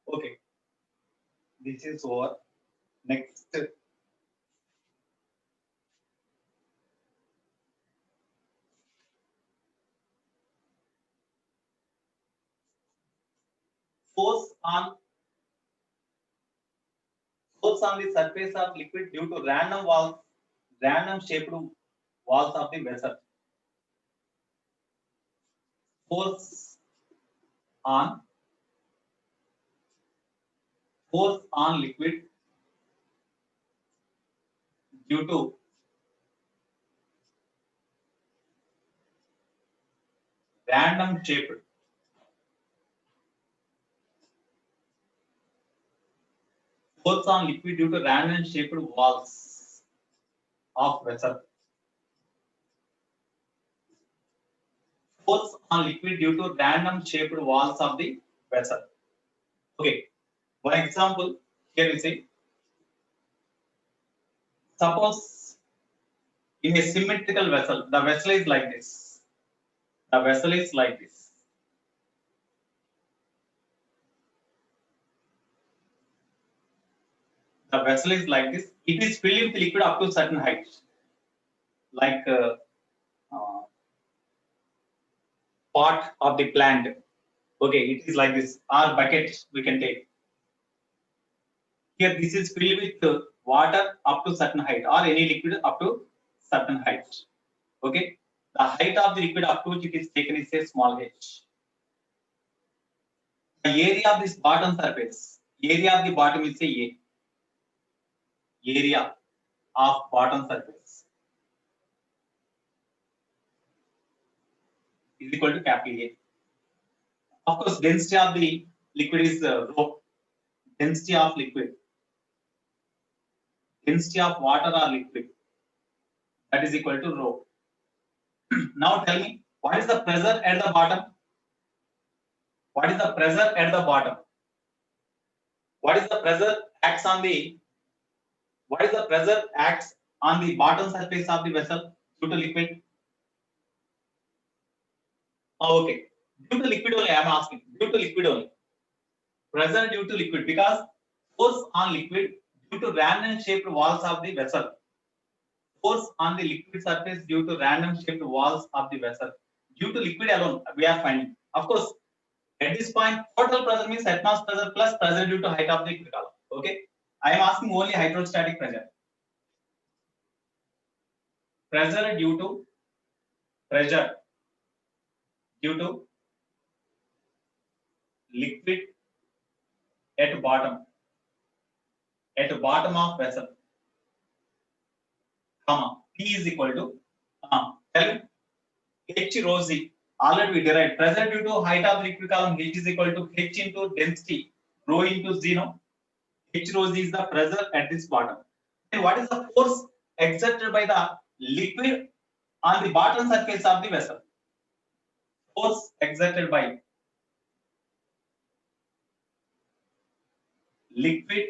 Okay. This is over. Next. Force on the surface of liquid due to random shaped walls of the vessel. Force on liquid due to random shaped force on liquid due to random shaped walls of vessel. Force on liquid due to random shaped walls of the vessel. Okay. For example, here we say, suppose in a symmetrical vessel, the vessel is like this. The vessel is like this. The vessel is like this. It is filled with liquid up to certain height, like pot of the plant. Okay, it is like this. Or bucket we can take. Here, this is filled with water up to certain height, or any liquid up to certain height. Okay, the height of the liquid up to which it is taken is a small h. The area of this bottom surface, area of the bottom is a area of bottom surface is equal to capital A. Of course, density of the liquid is rho. Density of liquid, density of water or liquid, that is equal to rho. Now tell me, what is the pressure at the bottom? What is the pressure at the bottom? What is the pressure acts on the? What is the pressure acts on the bottom surface of the vessel due to liquid? Oh, okay. Due to liquid only, I am asking. Due to liquid only. Pressure due to liquid, because force on liquid due to random shaped walls of the vessel. Force on the liquid surface due to random shaped walls of the vessel. Due to liquid alone, we are finding. Of course, At this point, total pressure means atmospheric pressure plus pressure due to height of the liquid column. Okay, I am asking only hydrostatic pressure. Pressure due to liquid at bottom of vessel, comma, P is equal to tell me, H rho Z. Already we derived pressure due to height of the liquid column, H is equal to H into density, rho into Z. No, H rho Z is the pressure at this bottom. And what is the force exerted by the liquid on the bottom surface of the vessel? Force exerted by liquid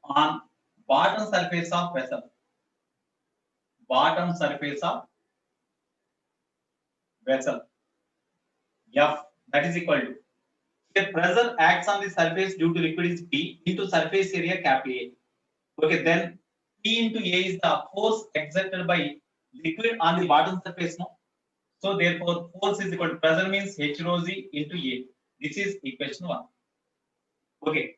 on bottom surface of vessel. Bottom surface of vessel. F, that is equal to, the pressure acts on the surface due to liquid is P into surface area capital A. Okay, then P into A is the force exerted by liquid on the bottom surface. No, so therefore force is equal to pressure means H rho Z into A. This is equation 1. Okay.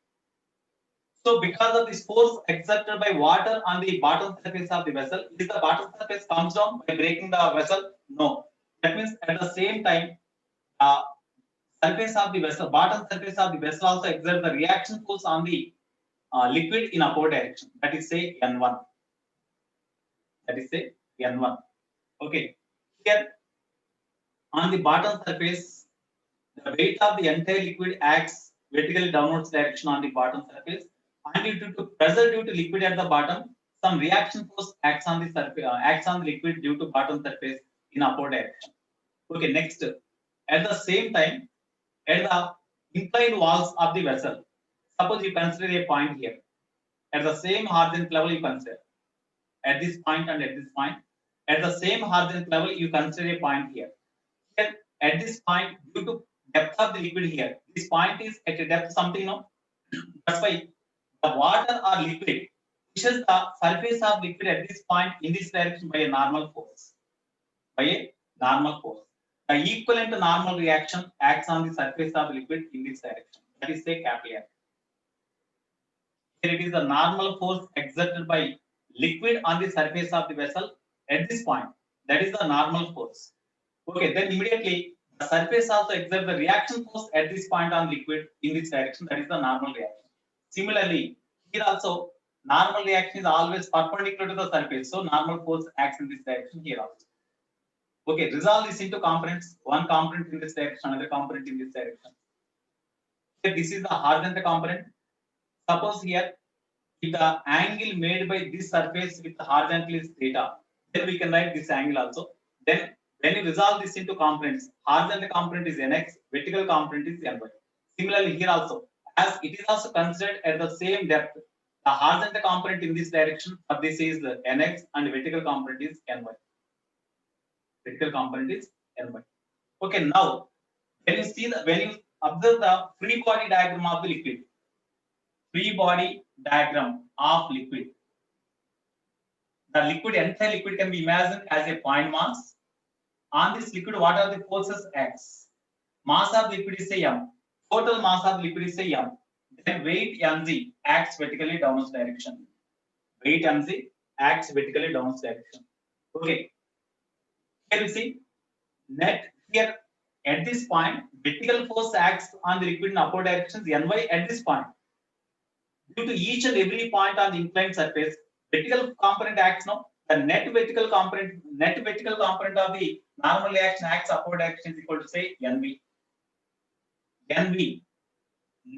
So because of this force exerted by water on the bottom surface of the vessel, if the bottom surface comes down by breaking the vessel? No. That means at the same time, surface of the vessel, bottom surface of the vessel also exert the reaction force on the liquid in upward direction. That is say N1. That is say N1. Okay. Here on the bottom surface, the weight of the entire liquid acts vertically downwards direction on the bottom surface, and due to pressure due to liquid at the bottom, some reaction force acts on the surface, acts on the liquid due to bottom surface in upward direction. Okay, next, at the same time, at the inclined walls of the vessel, suppose you consider a point here. At the same horizontal level, you consider at this point and at this point. At the same horizontal level, you consider a point here. Here, at this point, due to depth of the liquid here, this point is at a depth something, no? That's why the water or liquid pushes the surface of liquid at this point in this direction by a normal force. By a normal force. The equivalent normal reaction acts on the surface of liquid in this direction. That is say capillary. Here it is the normal force exerted by liquid on the surface of the vessel at this point. That is the normal force. Okay, then immediately the surface also exerts the reaction force at this point on liquid in this direction. That is the normal reaction. Similarly, here also normal reaction is always perpendicular to the surface. So normal force acts in this direction here also. Okay, resolve this into components. One component in this direction, another component in this direction. Here this is the horizontal component. Suppose here, if the angle made by this surface with the horizontal is theta, then we can write this angle also. Then when you resolve this into components, horizontal component is nx, vertical component is ny. Similarly, here also, as it is also considered at the same depth, the horizontal component in this direction of this is nx and vertical component is ny. Vertical component is ny. Okay, now when you observe the free body diagram of the liquid, free body diagram of liquid. The liquid, entire liquid can be imagined as a point mass. On this liquid, what are the forces X? Mass of the liquid is a m. Total mass of the liquid is a m. Then weight mg acts vertically downwards direction. Weight mg acts vertically downwards direction. Okay. Here you see net here at this point, vertical force acts on the liquid in upward directions ny at this point. Due to each and every point on the inclined surface, vertical component acts now. The net vertical component of the normal reaction acts upward direction is equal to say NV. NV,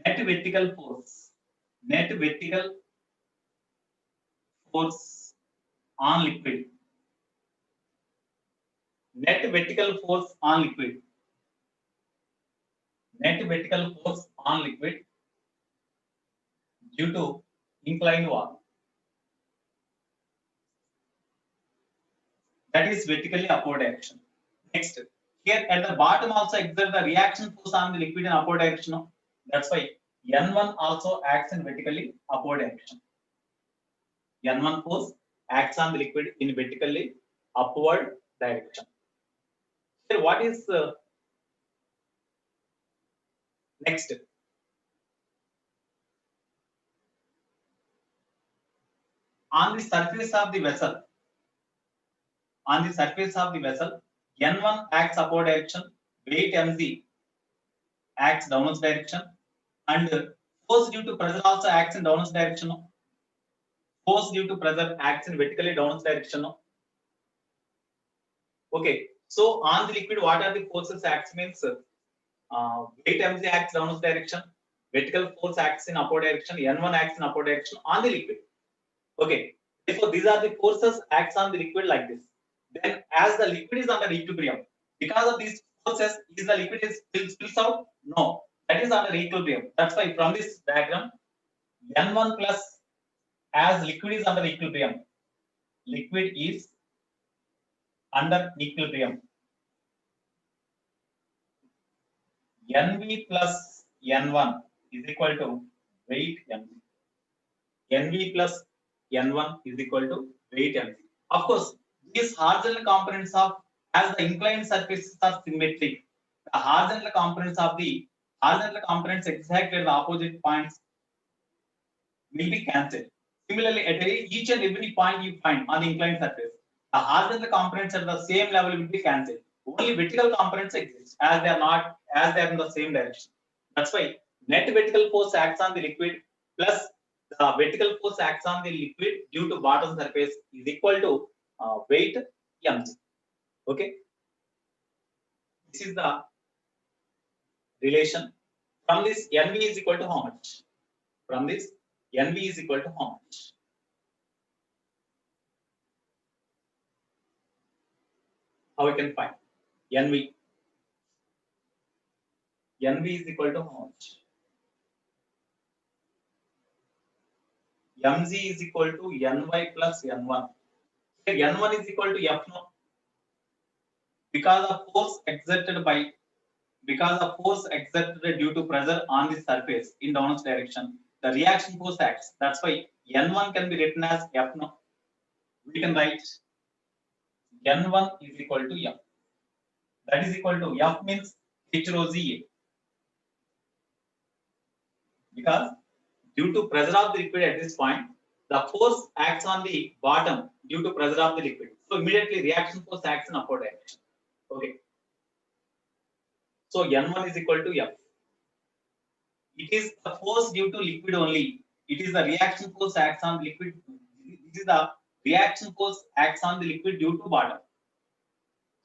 net vertical force on liquid. Net vertical force on liquid. Net vertical force on liquid due to inclined wall. That is vertically upward direction. Next, here at the bottom also exert the reaction force on the liquid in upward direction. That's why N1 also acts in vertically upward direction. N1 force acts on the liquid in vertically upward direction. Here, what is Next, on the surface of the vessel, N1 acts upward direction, weight mg acts downwards direction, and force due to pressure also acts in downwards direction. Force due to pressure acts in vertically downwards direction. Okay, so on the liquid, what are the forces acts means? Weight mg acts downwards direction, vertical force acts in upward direction, N1 acts in upward direction on the liquid. Okay, therefore these are the forces acts on the liquid like this. Then as the liquid is under equilibrium, because of these forces, is the liquid is spills out? No, that is under equilibrium. That's why from this diagram, N1 plus, as liquid is under equilibrium, liquid is under equilibrium. NV plus N1 is equal to weight mg. NV plus N1 is equal to weight mg. Of course, these horizontal components of, as the inclined surfaces are symmetric, the horizontal components exactly at the opposite points will be cancelled. Similarly, at each and every point you find on the inclined surface, the horizontal components at the same level will be cancelled. Only vertical components exist as they are in the same direction. That's why net vertical force acts on the liquid plus the vertical force acts on the liquid due to bottom surface is equal to weight mg. Okay, this is the relation. From this, NV is equal to how much? From this, NV is equal to how much? How we can find NV? NV is equal to how much? Mg is equal to Ny plus N1. Here N1 is equal to F no. Because of force exerted due to pressure on the surface in downwards direction, the reaction force acts. That's why N1 can be written as F no. We can write N1 is equal to F. That is equal to F means H rho Z A. Because due to pressure of the liquid at this point, the force acts on the bottom due to pressure of the liquid. So immediately reaction force acts in upward direction. Okay. So N1 is equal to F. It is the force due to liquid only. It is the reaction force acts on liquid. This is the reaction force acts on the liquid due to bottom.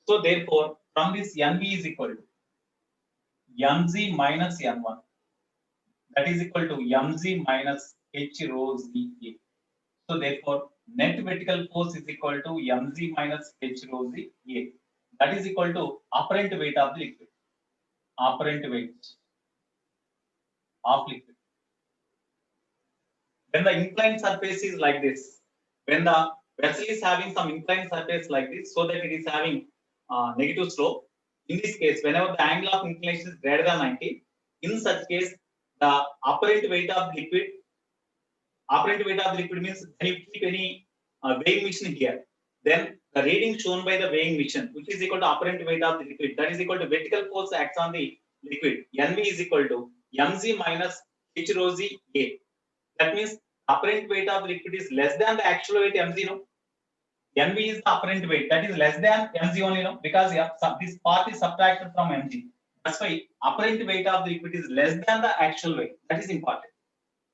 So therefore, from this NV is equal to Mg minus N1. That is equal to Mg minus H rho Z A. So therefore, net vertical force is equal to Mg minus H rho Z A. That is equal to apparent weight of the liquid. Apparent weight of liquid. When the inclined surface is like this, when the vessel is having some inclined surface like this, so that it is having negative slope. In this case, whenever the angle of inclination is greater than 90, in such case, the apparent weight of liquid means when you keep any weighing machine here, then the reading shown by the weighing machine, which is equal to apparent weight of the liquid, that is equal to vertical force acts on the liquid. NV is equal to Mg minus H rho Z A. That means apparent weight of the liquid is less than the actual weight Mg. No? NV is the apparent weight, that is less than Mg only, no? Because this part is subtracted from Mg. That's why apparent weight of the liquid is less than the actual weight. That is important.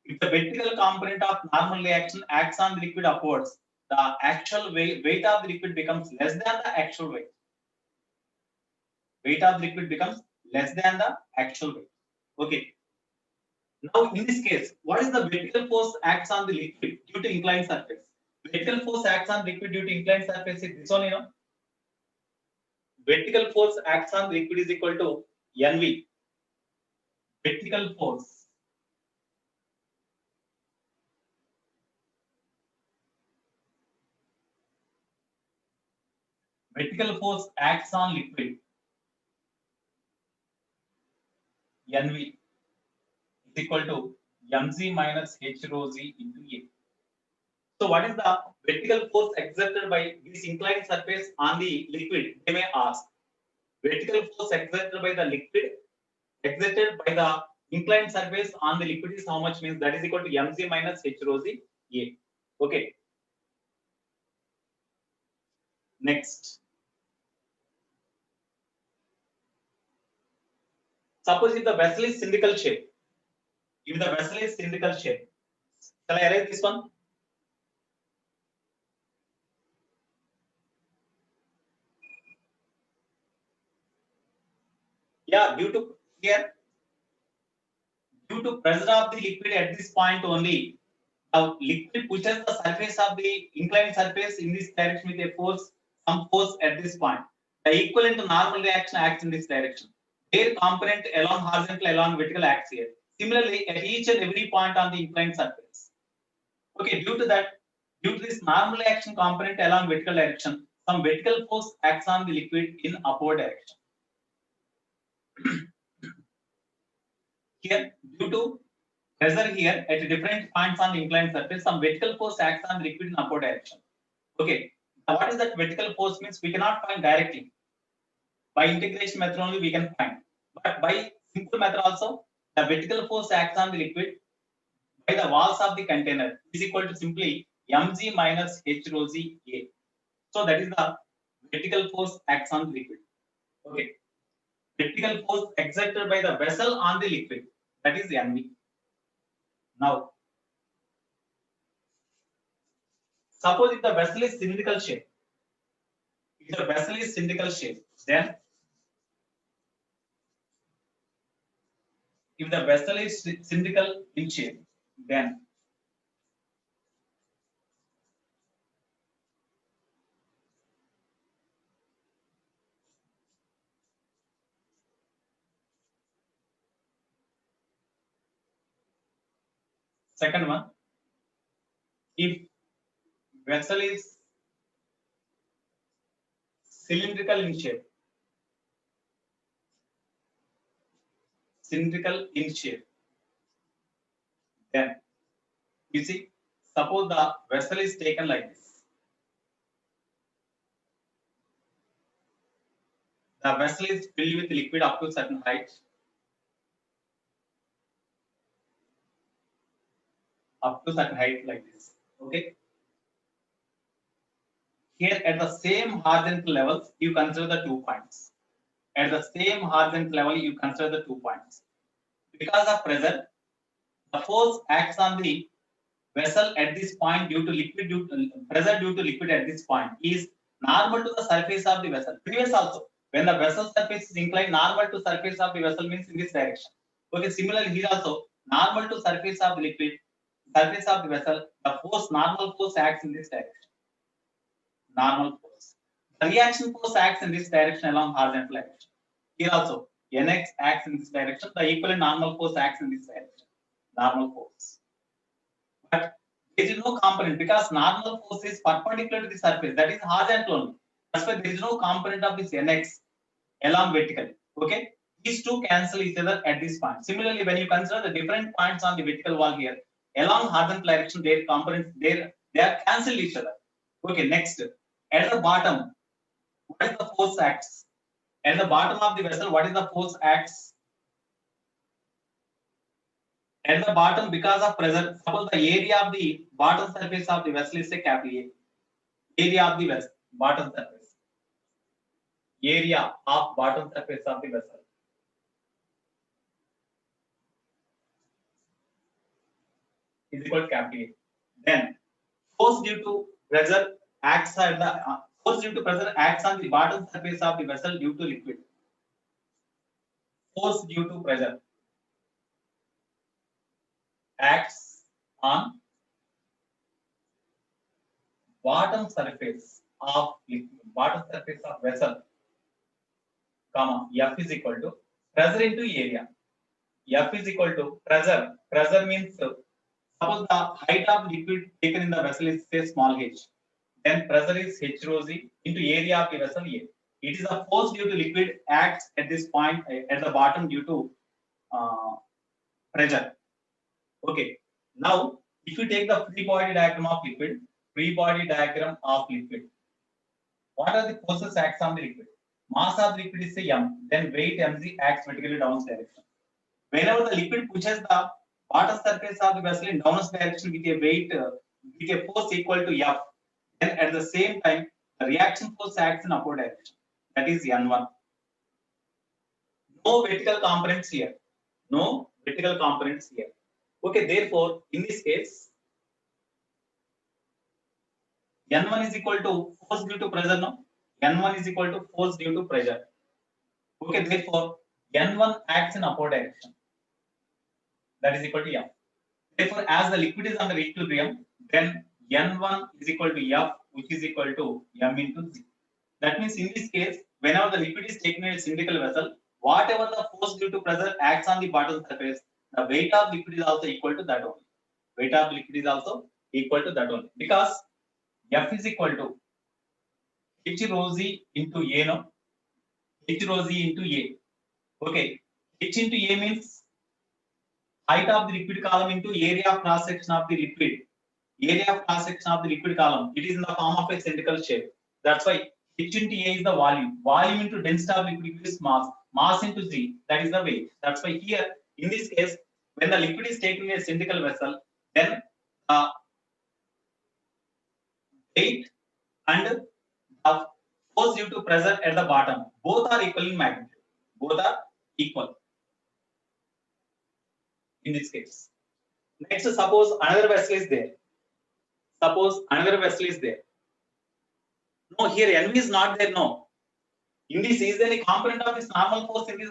If the vertical component of normal reaction acts on the liquid upwards, the actual weight of the liquid becomes less than the actual weight. Weight of the liquid becomes less than the actual weight. Okay. Now, in this case, what is the vertical force acts on the liquid due to inclined surface? Vertical force acts on liquid due to inclined surface is this only, no? Vertical force acts on liquid is equal to NV. Vertical force acts on liquid, NV, is equal to Mg minus H rho Z into A. So what is the vertical force exerted by this inclined surface on the liquid? They may ask. Vertical force exerted by the liquid, exerted by the inclined surface on the liquid is how much, means that is equal to mg minus h rho z a. Okay. Next, suppose if the vessel is cylindrical shape, shall I erase this one? Yeah, due to pressure of the liquid at this point only, the liquid pushes the surface of the inclined surface in this direction with a force, some force at this point. The equivalent to normal reaction acts in this direction. Their component along horizontal, along vertical acts here. Similarly, at each and every point on the inclined surface. Okay, due to this normal action component along vertical direction, some vertical force acts on the liquid in upward direction. Here, due to pressure here at different points on the inclined surface, some vertical force acts on the liquid in upward direction. Okay, now what is that vertical force means? We cannot find directly. By integration method only we can find. But by simple method also, the vertical force acts on the liquid by the walls of the container is equal to simply mg minus h rho z a. So that is the vertical force acts on the liquid. Okay. Vertical force exerted by the vessel on the liquid, that is mv. Now, suppose if the vessel is cylindrical shape, then if the vessel is cylindrical in shape, then second one, if vessel is cylindrical in shape, then you see, suppose the vessel is taken like this. The vessel is filled with liquid up to certain height. Like this. Okay. Here at the same horizontal levels, you consider the 2 points. At the same horizontal level, you consider the 2 points. Because of pressure, the force acts on the vessel at this point due to pressure due to liquid at this point is normal to the surface of the vessel. Previous also, when the vessel surface is inclined, normal to surface of the vessel means in this direction. Okay, similarly here also, normal to surface of the liquid, surface of the vessel, the force, normal force acts in this direction. Normal force. The reaction force acts in this direction along horizontal direction. Here also, Nx acts in this direction, the equivalent normal force acts in this direction. Normal force. But there is no component because normal force is perpendicular to the surface, that is horizontal only. That's why there is no component of this Nx along vertical. Okay, these two cancel each other at this point. Similarly, when you consider the different points on the vertical wall here, along horizontal direction, their components they are cancelled each other. Okay, next, at the bottom, what is the force acts? At the bottom of the vessel, what is the force acts? At the bottom, because of pressure, suppose the area of the bottom surface of the vessel is a capital A. Area of the vessel, bottom surface. Area of bottom surface of the vessel is equal to capital A. Then force due to pressure acts on the force due to pressure acts on the bottom surface of the vessel due to liquid. Force due to pressure acts on bottom surface of liquid, bottom surface of vessel, comma, F is equal to pressure into area. F is equal to pressure. Pressure means suppose the height of liquid taken in the vessel is say small h. Then pressure is h rho z into area of the vessel A. It is a force due to liquid acts at this point at the bottom due to pressure. Okay. Now, if you take the free body diagram of liquid, what are the forces acts on the liquid? Mass of the liquid is say m, then weight mg acts vertically down direction. Whenever the liquid pushes the water surface of the vessel in downward direction with a weight with a force equal to F, then at the same time the reaction force acts in upward direction. That is N1. No vertical components here. No vertical components here. Okay, therefore, in this case, N1 is equal to force due to pressure. No, N1 is equal to force due to pressure. Okay, therefore, N1 acts in upward direction. That is equal to F. Therefore, as the liquid is under equilibrium, then N1 is equal to F, which is equal to M into Z. That means in this case, whenever the liquid is taken in a cylindrical vessel, whatever the force due to pressure acts on the bottom surface, the weight of liquid is also equal to that only. Weight of liquid is also equal to that only. Because F is equal to H rho Z into A, no? H rho Z into A. Okay. H into A means height of the liquid column into area of cross section of the liquid. Area of cross section of the liquid column. It is in the form of a cylindrical shape. That's why H into A is the volume. Volume into density of liquid is mass. Mass into Z, that is the weight. That's why here, in this case, when the liquid is taken in a cylindrical vessel, then weight and the force due to pressure at the bottom, both are equal in magnitude. Both are equal in this case. Next, suppose another vessel is there. Suppose another vessel is there. No, here NV is not there. No. In this, is there any component of this normal force? In this,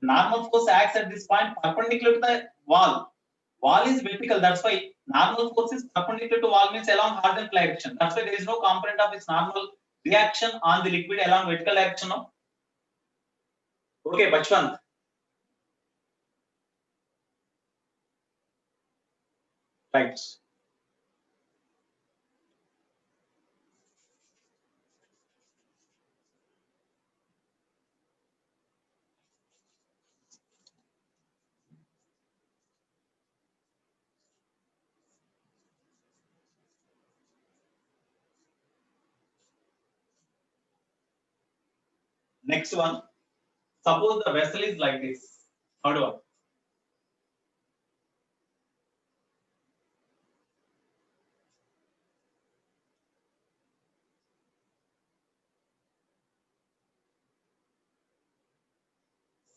normal force acts at this point perpendicular to the wall. Wall is vertical. That's why normal force is perpendicular to wall, means along horizontal direction. That's why there is no component of this normal reaction on the liquid along vertical direction. No? Okay, Bachwan. Right. Next one. Suppose the vessel is like this. Third one.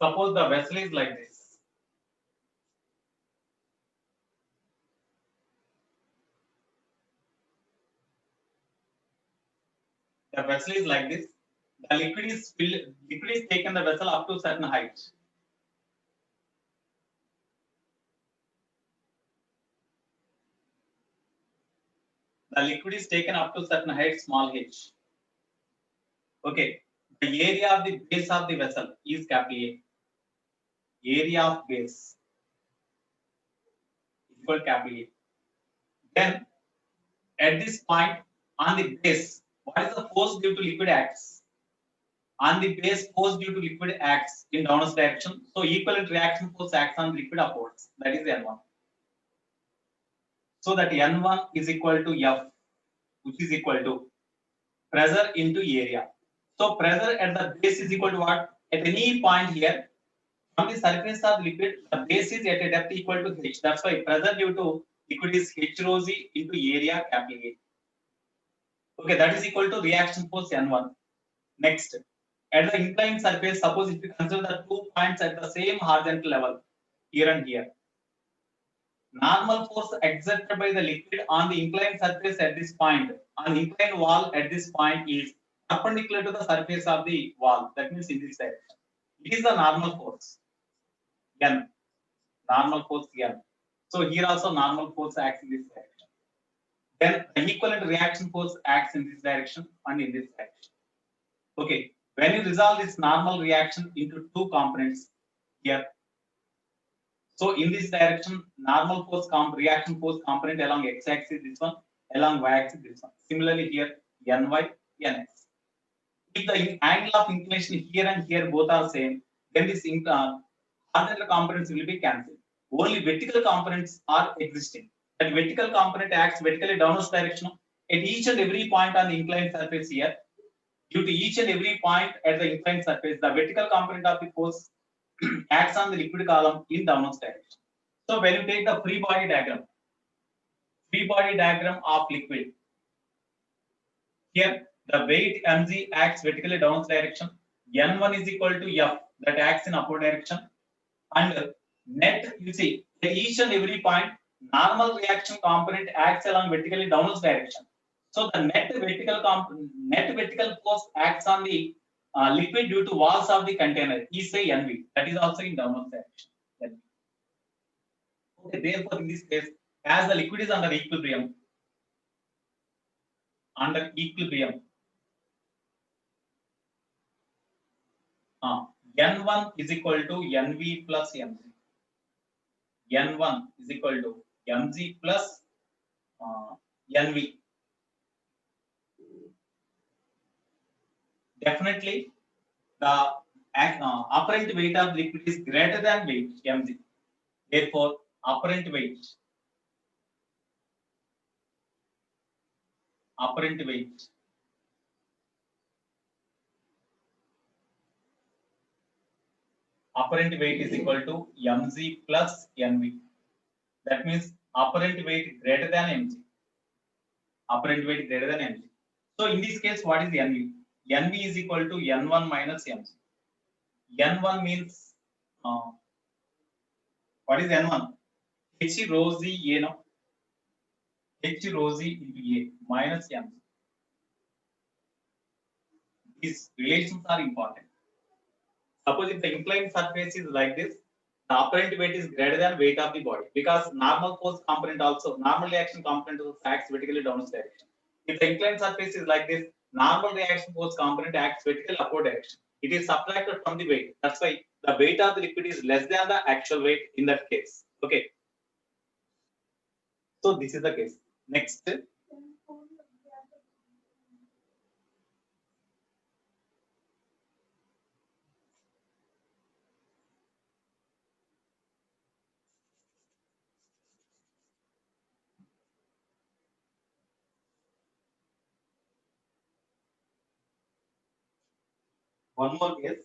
Suppose the vessel is like this. The vessel is like this. The liquid is taken the vessel up to certain height. The liquid is taken up to certain height, small h. Okay. The area of the base of the vessel is capital A. Area of base equal capital A. Then at this point on the base, what is the force due to liquid acts? On the base, force due to liquid acts in downward direction. So equivalent reaction force acts on liquid upwards. That is N1. So that N1 is equal to F, which is equal to pressure into area. So pressure at the base is equal to what? At any point here, from the surface of liquid, the base is at a depth equal to h. That's why pressure due to liquid is h rho z into area capital A. Okay, that is equal to reaction force N1. Next, at the inclined surface, suppose if you consider the 2 points at the same horizontal level, here and here. Normal force exerted by the liquid on the inclined surface at this point, on inclined wall at this point is perpendicular to the surface of the wall. That means in this direction. It is the normal force, N. Normal force N. So here also normal force acts in this direction. Then the equivalent reaction force acts in this direction and in this direction. Okay, when you resolve this normal reaction into two components here. So in this direction, normal force reaction force component along x-axis this one, along y-axis this one. Similarly here, ny, nx. If the angle of inclination here and here both are same, then this horizontal components will be cancelled. Only vertical components are existing. That vertical component acts vertically downwards direction at each and every point on the inclined surface here. Due to each and every point at the inclined surface, the vertical component of the force acts on the liquid column in downwards direction. So when you take the free body diagram of liquid, here the weight mg acts vertically downwards direction. N1 is equal to F that acts in upward direction. And net, you see, at each and every point, normal reaction component acts along vertically downwards direction. So the net vertical force acts on the liquid due to walls of the container is say NV. That is also in downwards direction. NV. Okay, therefore, in this case, as the liquid is under equilibrium, N1 is equal to NV plus Mg. N1 is equal to Mg plus NV. Definitely, the apparent weight of liquid is greater than weight Mg. Therefore, apparent weight is equal to Mg plus Nv. That means apparent weight greater than Mg. So in this case, what is Nv? Nv is equal to N1 minus Mg. N1 means what is N1? H rho z A no? H rho z into A minus Mg. These relations are important. Suppose if the inclined surface is like this, the apparent weight is greater than weight of the body because normal reaction component also acts vertically downwards direction. If the inclined surface is like this, normal reaction force component acts vertically upward direction. It is subtracted from the weight. That's why the weight of the liquid is less than the actual weight in that case. Okay. So this is the case. Next. One more case.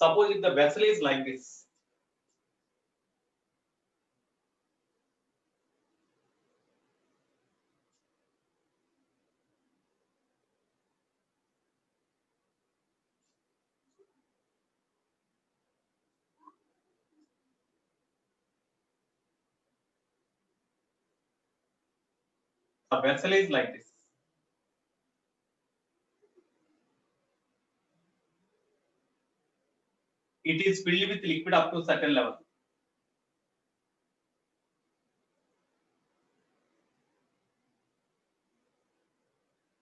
Suppose if the vessel is like this. The vessel is like this. It is filled with liquid up to a certain level.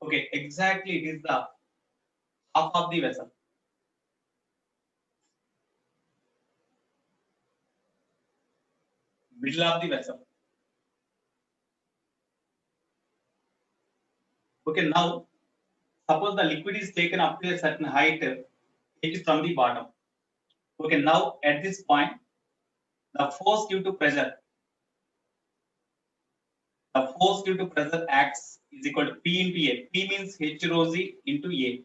Okay, exactly it is the half of the vessel. Middle of the vessel. Okay, now suppose the liquid is taken up to a certain height, it is from the bottom. Okay, now at this point, the force due to pressure acts is equal to P into A. P means H rho z into A.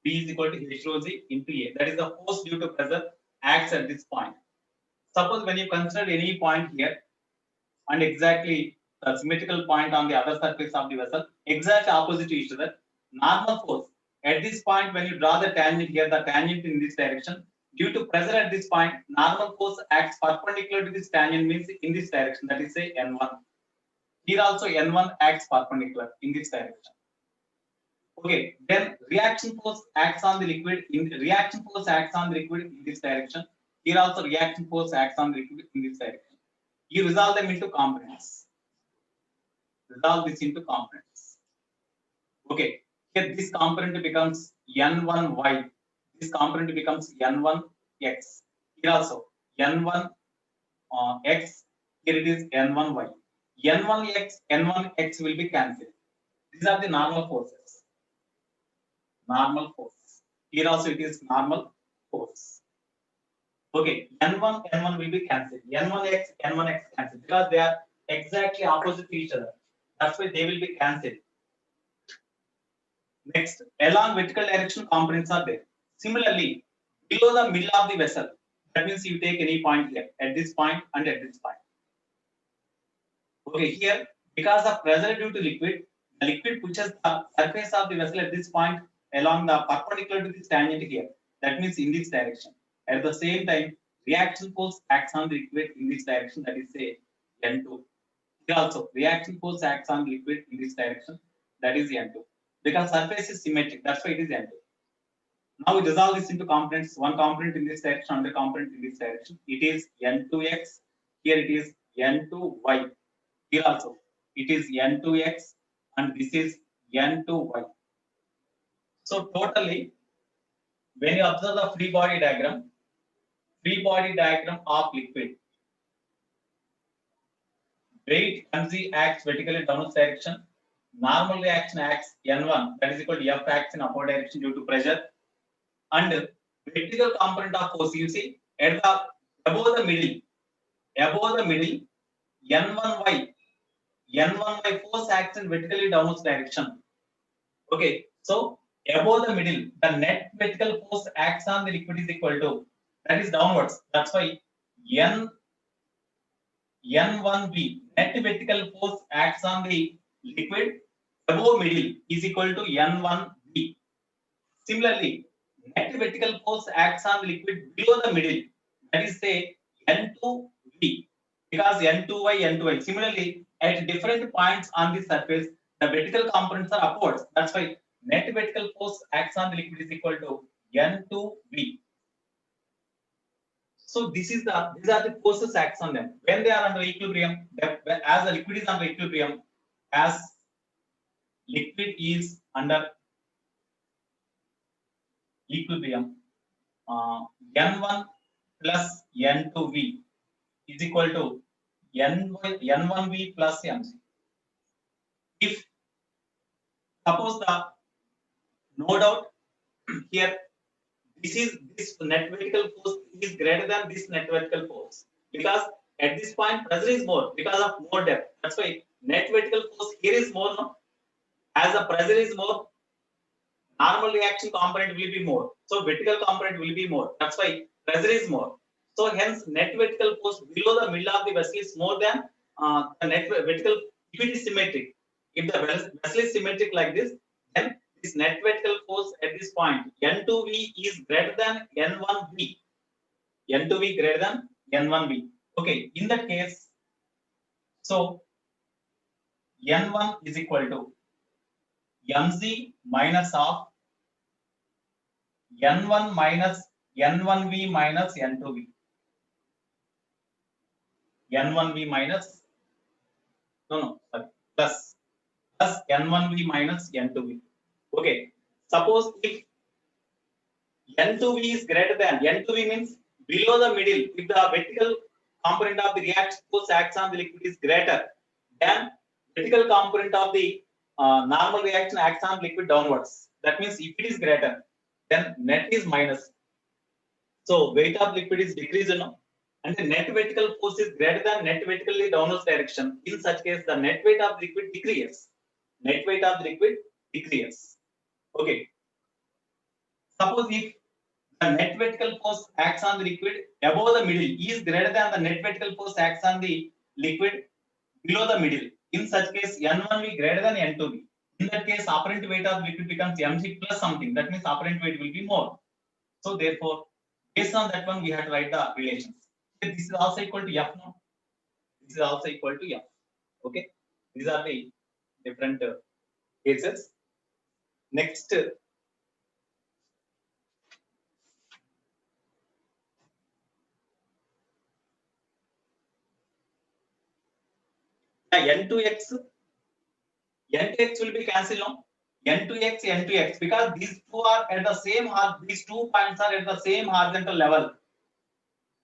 P is equal to H rho z into A. That is the force due to pressure acts at this point. Suppose when you consider any point here and exactly the symmetrical point on the other surface of the vessel, exact opposite to each other, normal force. At this point, when you draw the tangent here, the tangent in this direction, due to pressure at this point, normal force acts perpendicular to this tangent means in this direction, that is say N1. Here also N1 acts perpendicular in this direction. Okay, then reaction force acts on the liquid in this direction. Here also reaction force acts on the liquid in this direction. You resolve them into components. Resolve this into components. Okay, here this component becomes N1Y. This component becomes N1X. Here also N1X. Here it is N1Y. N1X will be cancelled. These are the normal forces. normal force. Here also it is normal force. Okay, N1 will be cancelled. N1x cancelled because they are exactly opposite to each other. That's why they will be cancelled. Next, along vertical direction components are there. Similarly, below the middle of the vessel, that means you take any point here, at this point and at this point. Okay, here, because of pressure due to liquid, the liquid pushes the surface of the vessel at this point along the perpendicular to this tangent here. That means in this direction. At the same time, reaction force acts on the liquid in this direction, that is say N2. Here also, reaction force acts on liquid in this direction, that is N2. Because surface is symmetric, that's why it is N2. Now we resolve this into components. One component in this direction, another component in this direction. It is N2x. Here it is N2y. Here also it is N2x and this is N2y. So totally, when you observe the free body diagram of liquid, weight mg acts vertically downwards direction. Normal reaction acts N1, that is equal to F acts in upward direction due to pressure. And vertical component of force, you see, at the above the middle, N1y force acts in vertically downwards direction. Okay, so above the middle, the net vertical force acts on the liquid is equal to, that is downwards. That's why N1b, net vertical force acts on the liquid above middle is equal to N1b. Similarly, net vertical force acts on the liquid below the middle, that is say N2v, because N2y. Similarly, at different points on the surface, the vertical components are upwards. That's why net vertical force acts on the liquid is equal to N2v. So these are the forces acts on them when they are under equilibrium. As the liquid is under equilibrium, as liquid is under equilibrium, N1 plus N2v is equal to N1v plus Mg. If suppose no doubt here this net vertical force is greater than this net vertical force, because at this point pressure is more because of more depth. That's why net vertical force here is more. No? As the pressure is more, normal reaction component will be more. So vertical component will be more. That's why pressure is more. So hence net vertical force below the middle of the vessel is more than the net vertical if it is symmetric. If the vessel is symmetric like this, then this net vertical force at this point N2v is greater than N1v. N2v greater than N1v. Okay, in that case, so N1 is equal to Mg minus of N1 minus N1v minus N2v. N1v minus plus N1v minus N2v. Okay, suppose if N2v is greater than, N2v means below the middle, if the vertical component of the reaction force acts on the liquid is greater than vertical component of the normal reaction acts on liquid downwards. That means if it is greater, then net is minus. So weight of liquid is decreased, and the net vertical force is greater than net vertically downwards direction. In such case, the net weight of liquid decreases. Net weight of liquid decreases. Okay. Suppose if the net vertical force acts on the liquid above the middle is greater than the net vertical force acts on the liquid below the middle. In such case, N1v greater than N2v. In that case, apparent weight of liquid becomes Mg plus something. That means apparent weight will be more. So therefore, based on that one, we have to write the relations. This is also equal to F now. This is also equal to F. Okay. These are the different cases. Next. N2x will be cancelled now. N2x, because these two are at the same, these 2 points are at the same horizontal level.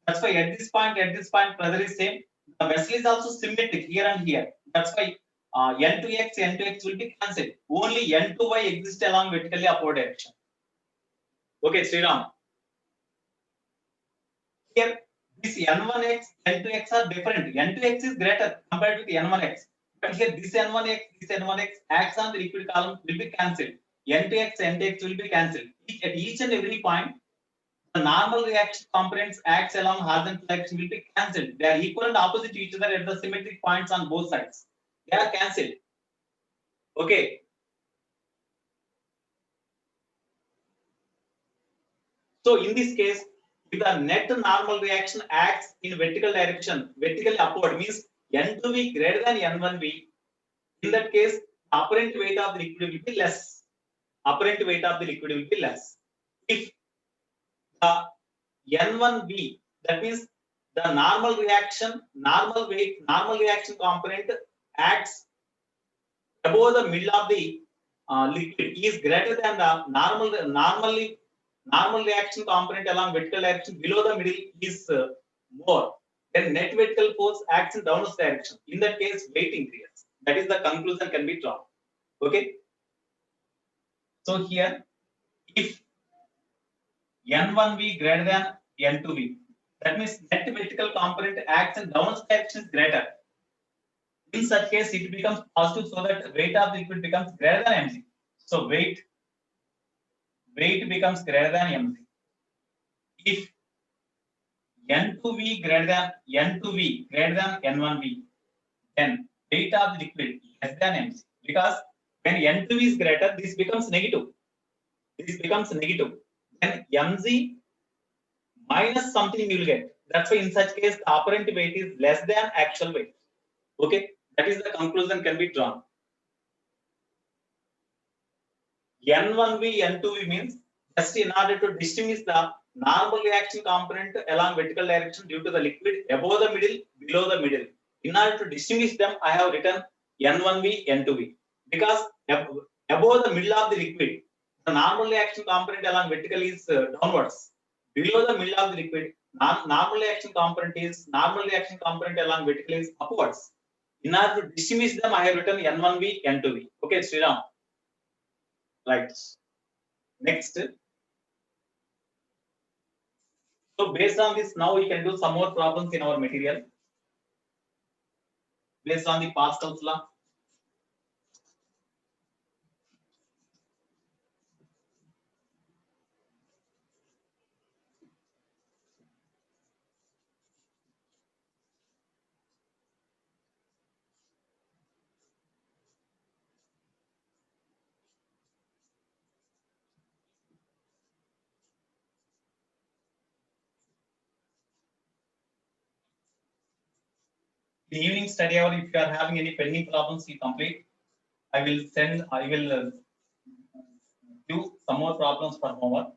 That's why at this point, pressure is same. The vessel is also symmetric here and here. That's why N2x will be cancelled. Only N2y exists along vertically upward direction. Okay, Sriram. Here, this N1x, N2x are different. N2x is greater compared with N1x. But here, this N1x, this N1x acts on the liquid column will be cancelled. N2x, N2x will be cancelled. At each and every point, the normal reaction components acts along horizontal axis will be cancelled. They are equal and opposite to each other at the symmetric points on both sides. They are cancelled. Okay. So in this case, if the net normal reaction acts in vertical direction, vertically upward means N2V greater than N1V. In that case, apparent weight of the liquid will be less. Apparent weight of the liquid will be less. If the N1V, that means the normal reaction, normal weight, normal reaction component acts above the middle of the liquid is greater than the normal reaction component along vertical direction below the middle is more. Then net vertical force acts in downward direction. In that case, weight increases. That is the conclusion can be drawn. Okay. So here, if N1V greater than N2V, that means net vertical component acts in downward direction is greater. In such case, it becomes positive, so that weight of the liquid becomes greater than mg. So weight becomes greater than mg. If N2V greater than N1V, then weight of the liquid less than mg. Because when N2V is greater, this becomes negative. This becomes negative. Then mg minus something you will get. That's why in such case the apparent weight is less than actual weight. Okay, that is the conclusion can be drawn. N1V, N2V means just in order to distinguish the normal reaction component along vertical direction due to the liquid above the middle, below the middle. In order to distinguish them, I have written N1V, N2V. Because above the middle of the liquid, the normal reaction component along vertical is downwards. Below the middle of the liquid, normal reaction component along vertical is upwards. In order to distinguish them, I have written N1V, N2V. Okay, Sriram. Right. Next. So based on this, now we can do some more problems in our material. Based on the Pascal's law. In evening study hour, if you are having any pending problems, you complete. I will do some more problems for homework.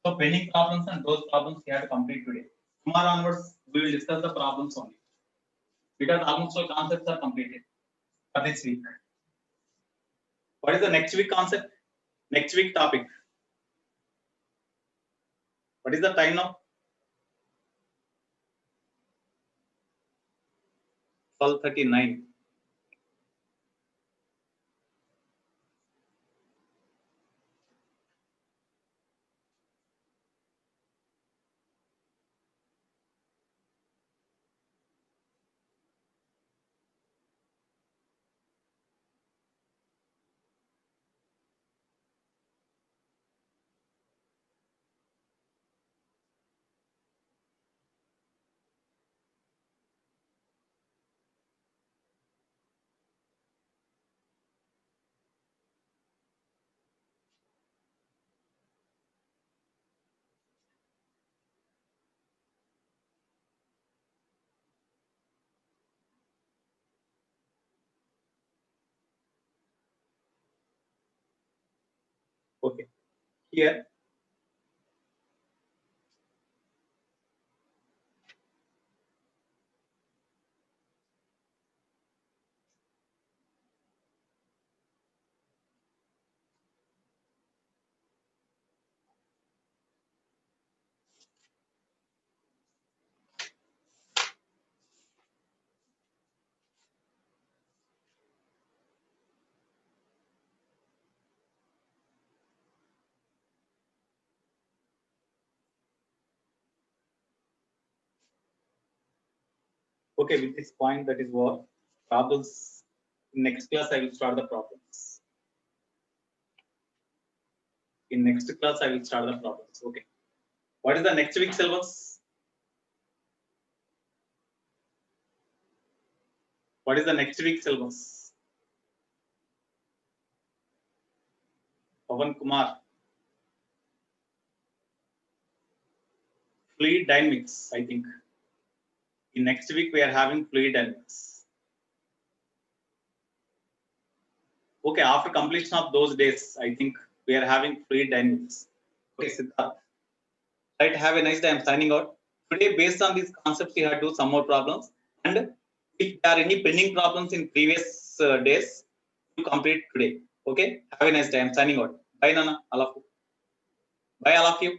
So pending problems and those problems you have to complete today. Tomorrow onwards, we will discuss the problems only. Because almost all concepts are completed for this week. What is the next week concept? Next week topic. What is the time now? 12:39. Okay. Here. Okay, with this point, that is what problems. Next class, I will start the problems. In next class, I will start the problems. Okay. What is the next week syllabus? What is the next week syllabus? Pavan Kumar. Fluid dynamics, I think. In next week, we are having fluid dynamics. Okay, after completion of those days, I think we are having fluid dynamics. Okay, Siddharth. Right, have a nice day. I'm signing out. Today, based on these concepts, we have to do some more problems. And if there are any pending problems in previous days, you complete today. Okay, have a nice day. I'm signing out. Bye, Nana. All of you. Bye, all of you.